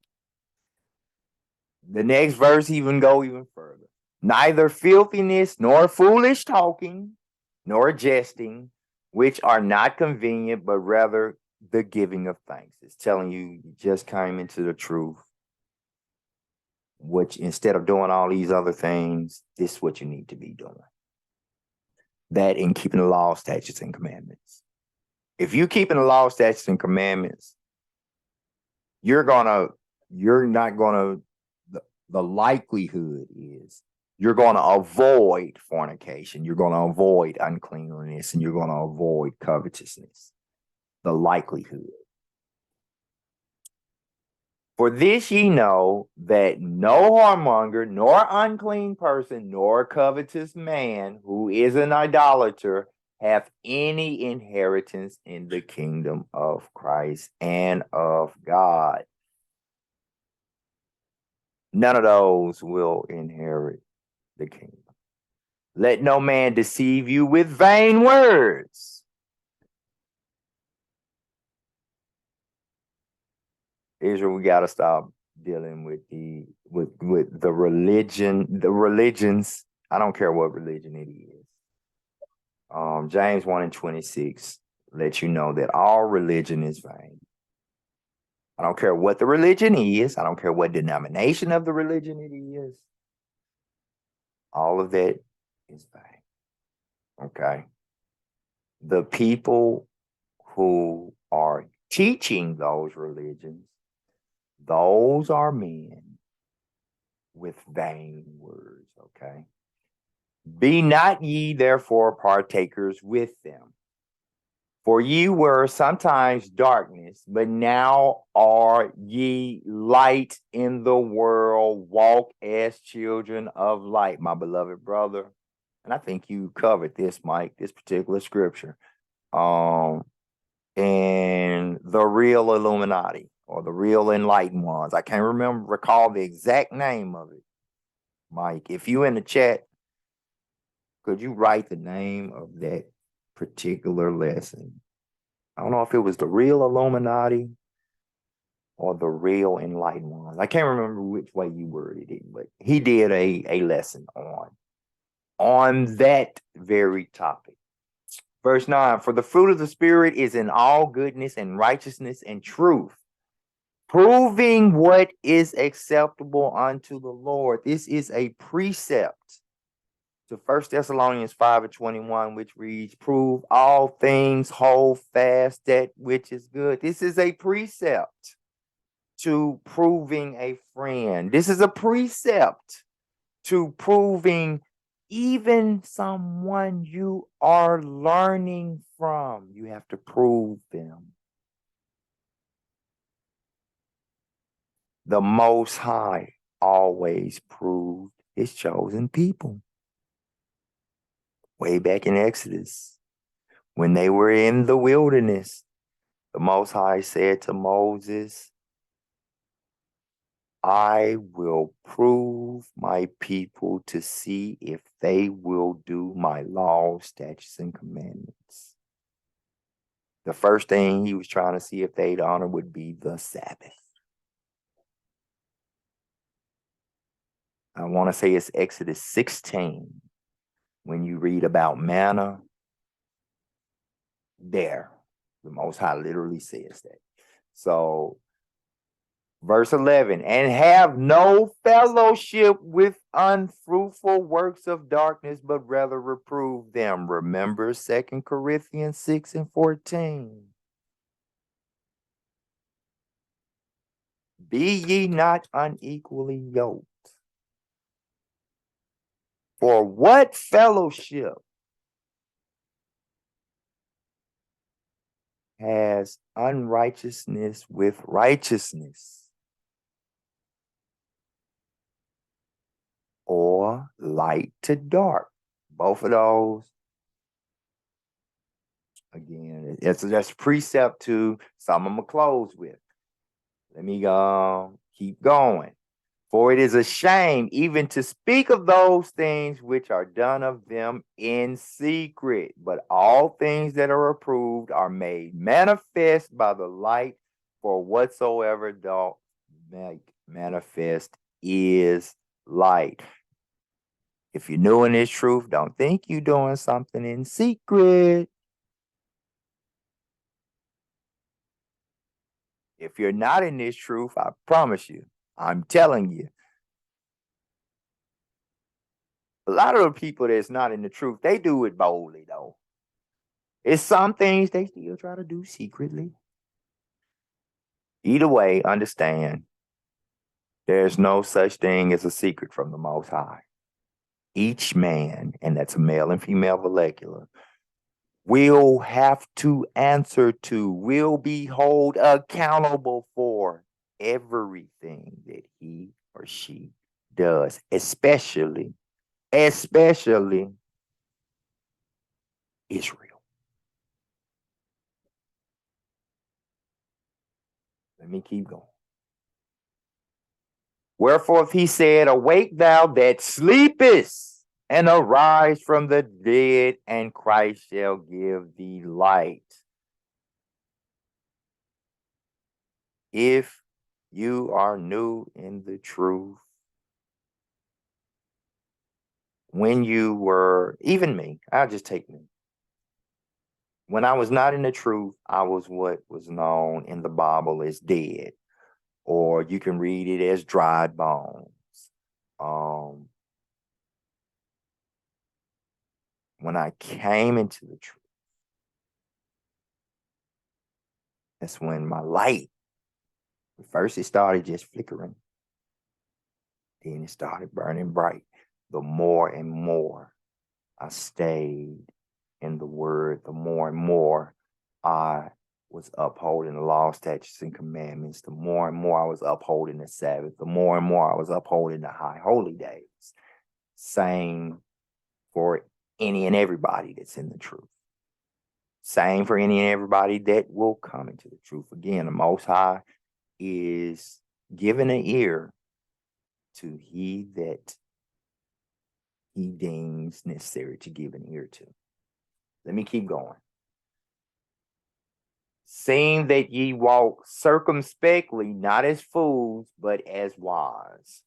The next verse even go even further. Neither filthiness, nor foolish talking, nor jesting, which are not convenient, but rather the giving of thanks. It's telling you just came into the truth, which instead of doing all these other things, this is what you need to be doing. That in keeping the law, statutes, and commandments. If you keeping the law, statutes, and commandments, the likelihood is you're going to avoid fornication, you're going to avoid uncleanliness, and you're going to avoid covetousness. The likelihood. For this ye know, that no whoremonger, nor unclean person, nor covetous man, who is an idolater, hath any inheritance in the kingdom of Christ and of God. None of those will inherit the kingdom. Let no man deceive you with vain words. Israel, we got to stop dealing with the religions. I don't care what religion it is. James 1:26 lets you know that all religion is vain. I don't care what the religion is. I don't care what denomination of the religion it is. All of that is vain. Okay. The people who are teaching those religions, those are men with vain words, okay? Be not ye therefore partakers with them. For ye were sometimes darkness, but now are ye light in the world. Walk as children of light, my beloved brother. And I think you covered this, Mike, this particular scripture. And the real Illuminati or the real enlightened ones. I can't recall the exact name of it. Mike, if you in the chat, could you write the name of that particular lesson? I don't know if it was the real Illuminati or the real enlightened ones. I can't remember which way you worded it, but he did a lesson on that very topic. Verse 9, for the fruit of the Spirit is in all goodness and righteousness and truth, Proving what is acceptable unto the Lord. This is a precept to 1 Thessalonians 5:21, which reads, prove all things, hold fast that which is good. This is a precept to proving a friend. This is a precept to proving even someone you are learning from. You have to prove them. The Most High always proved his chosen people. Way back in Exodus, when they were in the wilderness, the Most High said to Moses, I will prove my people to see if they will do my laws, statutes, and commandments. The first thing he was trying to see if they'd honor would be the Sabbath. I want to say it's Exodus 16. When you read about manna, there, the Most High literally says that. So, verse 11, and have no fellowship with unfruitful works of darkness, but rather reprove them. Remember 2 Corinthians 6:14. Be ye not unequally yoked. For what fellowship has unrighteousness with righteousness? Or light to dark? Both of those, again, it's just precept to some I'm gonna close with. Let me keep going. For it is a shame even to speak of those things which are done of them in secret, but all things that are approved are made manifest by the light, for whatsoever doth make manifest is light. If you're new in this truth, don't think you're doing something in secret. If you're not in this truth, I promise you, I'm telling you, a lot of the people that's not in the truth, they do it boldly, though. It's some things they still try to do secretly. Either way, understand, there's no such thing as a secret from the Most High. Each man, and that's a male and female molecular, will have to answer to, will be held accountable for everything that he or she does, especially Israel. Let me keep going. Wherefore, if he said, awake thou that sleepest, and arise from the dead, and Christ shall give thee light. If you are new in the truth, when you were, even me, I'll just take me. When I was not in the truth, I was what was known in the Bible as dead, or you can read it as dried bones. When I came into the truth, that's when my light, first it started just flickering, then it started burning bright. The more and more I stayed in the word, the more and more I was upholding the law, statutes, and commandments. The more and more I was upholding the Sabbath. The more and more I was upholding the high holy days. Same for any and everybody that's in the truth. Same for any and everybody that will come into the truth. Again, the Most High is giving an ear to he that he deems necessary to give an ear to. Let me keep going. Seeing that ye walk circumspectly, not as fools, but as wise.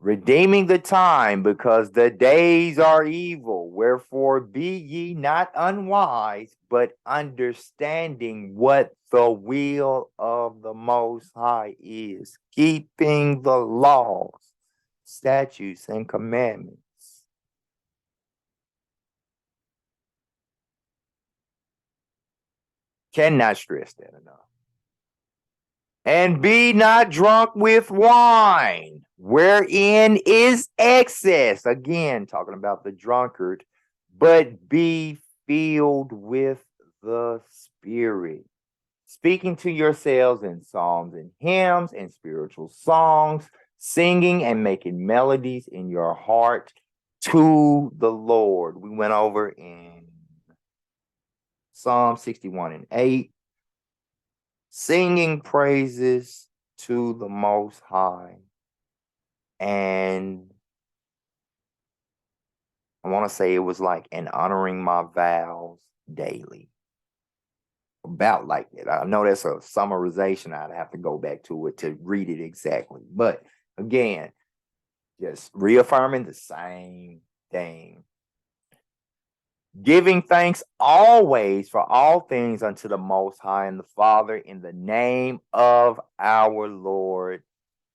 redeeming the time, because the days are evil. Wherefore be ye not unwise, but understanding what the will of the Most High is, keeping the laws, statutes, and commandments. Cannot stress that enough. And be not drunk with wine, wherein is excess. Again, talking about the drunkard, but be filled with the Spirit, speaking to yourselves in psalms and hymns and spiritual songs, singing and making melodies in your heart to the Lord. We went over in Psalm 61:8. Singing praises to the Most High. And I want to say it was like and honoring my vows daily. About like that. I know that's a summarization. I'd have to go back to it to read it exactly. But again, just reaffirming the same thing. Giving thanks always for all things unto the Most High and the Father in the name of our Lord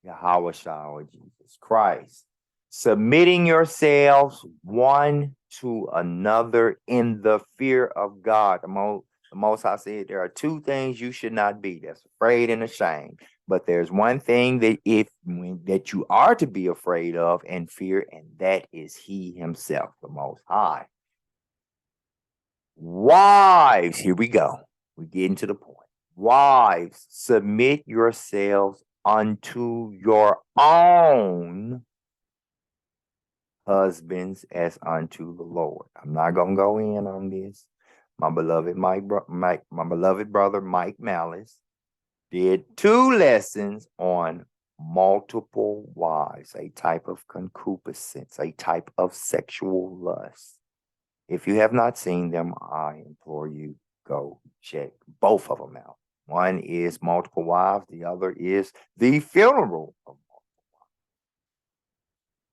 Yahweh Jesus Christ, submitting yourselves one to another in the fear of God. The Most High said there are two things you should not be. That's afraid and ashamed. But there's one thing that that you are to be afraid of and fear, and that is He Himself, the Most High. Wives, here we go. We're getting to the point. Wives, submit yourselves unto your own husbands as unto the Lord. I'm not gonna go in on this. My beloved my beloved brother Mike Malice did 2 lessons on multiple wives, a type of concupiscence, a type of sexual lust. If you have not seen them, I implore you, go check both of them out. One is multiple wives, the other is the funeral of multiple wives.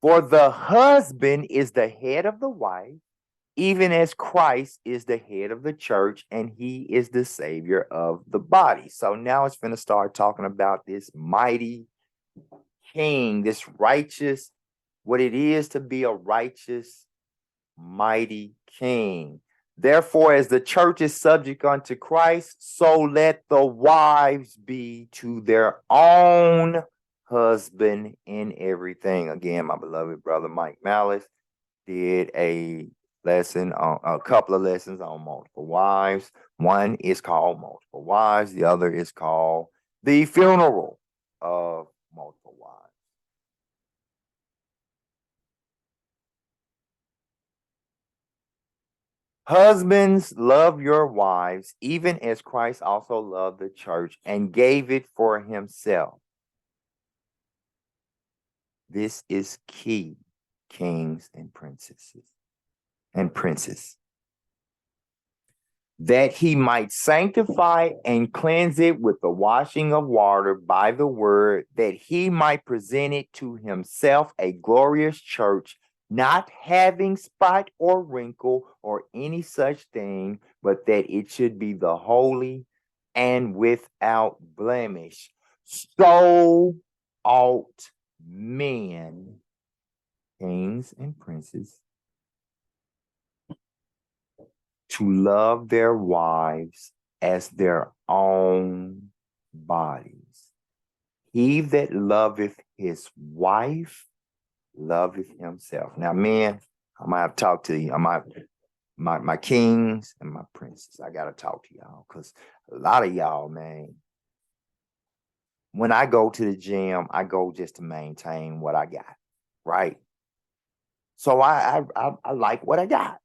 For the husband is the head of the wife, even as Christ is the head of the church, and he is the savior of the body. So now it's going to start talking about this mighty king, this righteous, what it is to be a righteous, mighty king. Therefore, as the church is subject unto Christ, so let the wives be to their own husband in everything. Again, my beloved brother Mike Malice did a couple of lessons on multiple wives. One is called Multiple Wives. The other is called The Funeral of Multiple Wives. Husbands, love your wives, even as Christ also loved the church and gave it for himself. This is key, kings and princesses and princes. That he might sanctify and cleanse it with the washing of water by the word, that he might present it to himself a glorious church, not having spot or wrinkle or any such thing, but that it should be the holy and without blemish. So ought men, kings and princes, to love their wives as their own bodies. He that loveth his wife loveth himself. Now, men, I might have to talk to you. My kings and my princes. I gotta talk to y'all, because a lot of y'all, man, when I go to the gym, I go just to maintain what I got, right? So I like what I got.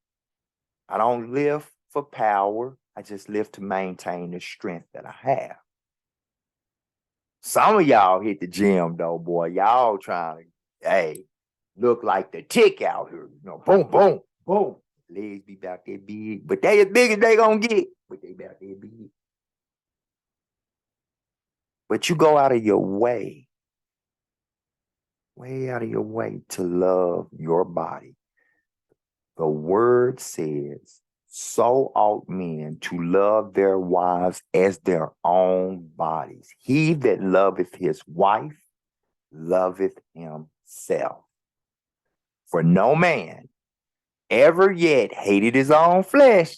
I don't live for power. I just live to maintain the strength that I have. Some of y'all hit the gym though, boy. Y'all trying to, hey, look like the tick out here. You know, boom, boom, boom. Legs be about that big, but they as big as they gonna get. But they about that big. But you go out of your way. way out of your way to love your body. The word says, so ought men to love their wives as their own bodies. He that loveth his wife loveth himself. For no man ever yet hated his own flesh,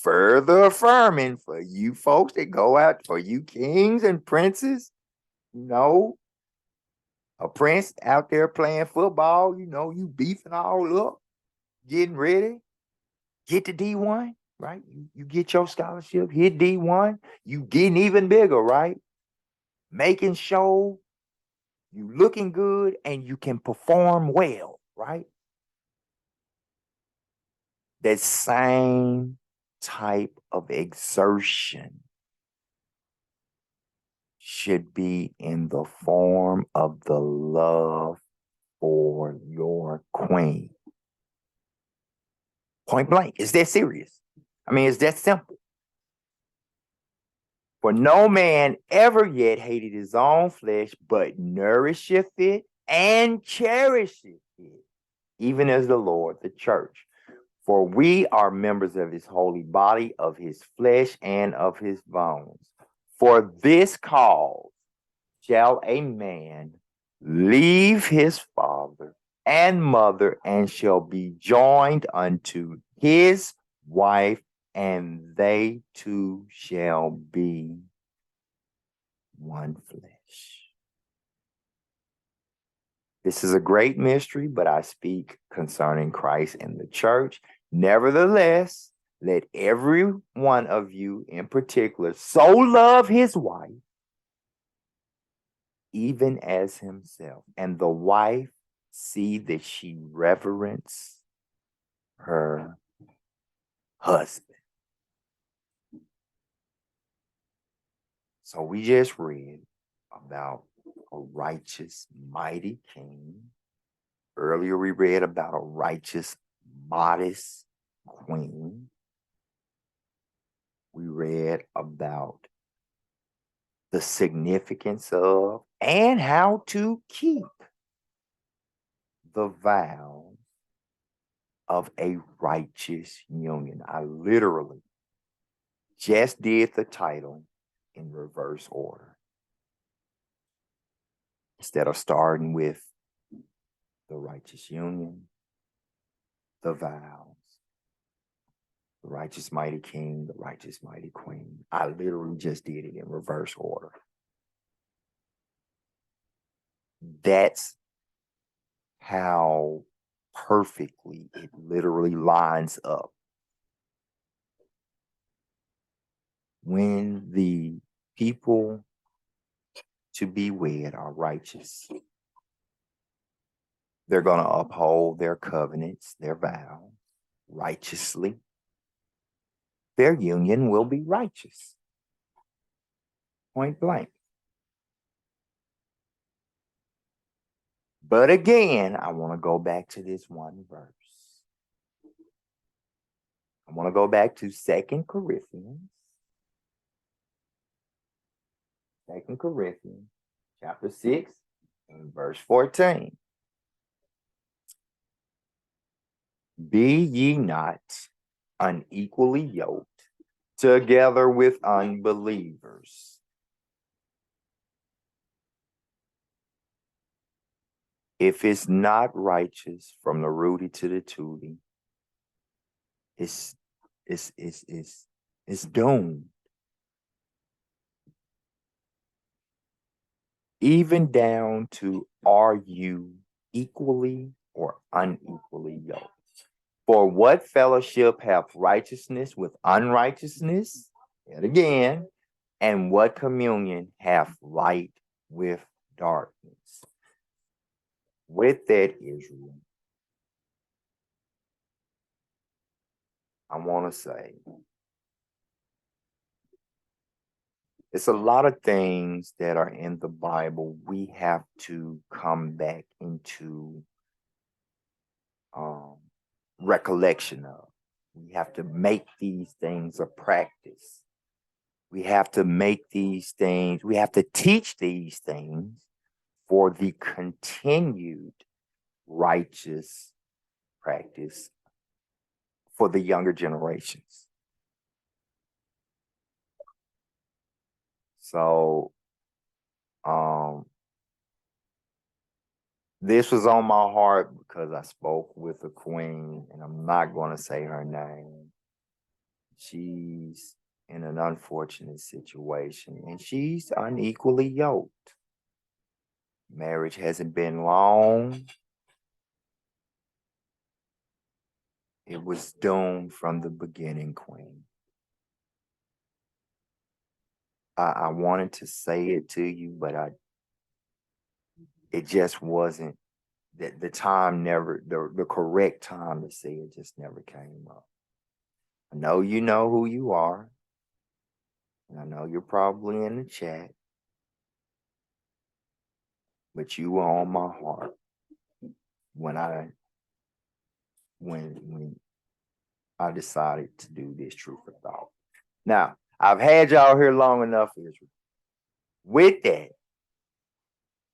further affirming for you folks that go out, for you kings and princes, a prince out there playing football, you beefing all up, getting ready, get to D1, right? You get your scholarship, hit D1, you getting even bigger, right? Making sure you looking good and you can perform well, right? That same type of exertion should be in the form of the love for your queen. Point blank. It's that serious. I mean, it's that simple. For no man ever yet hated his own flesh, but nourisheth it and cherisheth it, even as the Lord, the church. For we are members of his holy body, of his flesh, and of his bones. For this cause shall a man leave his father and mother, and shall be joined unto his wife, and they two shall be one flesh. This is a great mystery, but I speak concerning Christ and the church. Nevertheless, let every one of you in particular so love his wife, even as himself, and the wife see that she reverence her husband. So we just read about a righteous, mighty king. Earlier we read about a righteous, modest queen. We read about the significance of and how to keep the vows of a righteous union. I literally just did the title in reverse order. Instead of starting with the righteous union, the vows, the righteous mighty king, the righteous mighty queen. I literally just did it in reverse order. That's how perfectly it literally lines up. When the people to be wed are righteous, they're going to uphold their covenants, their vows righteously. Their union will be righteous. Point blank. But again, I want to go back to this one verse. I want to go back to 2 Corinthians. 2 Corinthians chapter 6 and verse 14. Be ye not unequally yoked together with unbelievers. If it's not righteous from the rooty to the tooty, it's doomed. Even down to, are you equally or unequally yoked? For what fellowship hath righteousness with unrighteousness? Yet again, and what communion hath light with darkness? With that, Israel, I want to say, it's a lot of things that are in the Bible we have to come back into recollection of. We have to make these things a practice. We have to make these things, we have to teach these things for the continued righteous practice for the younger generations. So, this was on my heart because I spoke with a queen, and I'm not going to say her name. She's in an unfortunate situation, and she's unequally yoked. Marriage hasn't been long. It was doomed from the beginning, Queen. I wanted to say it to you, but it just wasn't the time never, the correct time to say it just never came up. I know you know who you are, and I know you're probably in the chat, but you were on my heart when I decided to do this Truth or Thought. Now, I've had y'all here long enough, Israel. With that,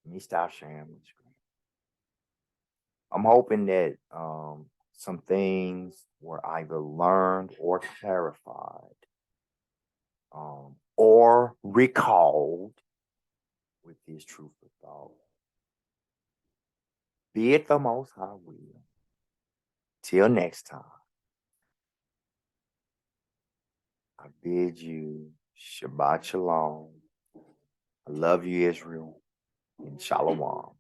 let me stop sharing my screen. I'm hoping that some things were either learned or clarified or recalled with this Truth or Thought. Be it the Most High will. Till next time, I bid you Shabbat Shalom. I love you, Israel, and Shalom.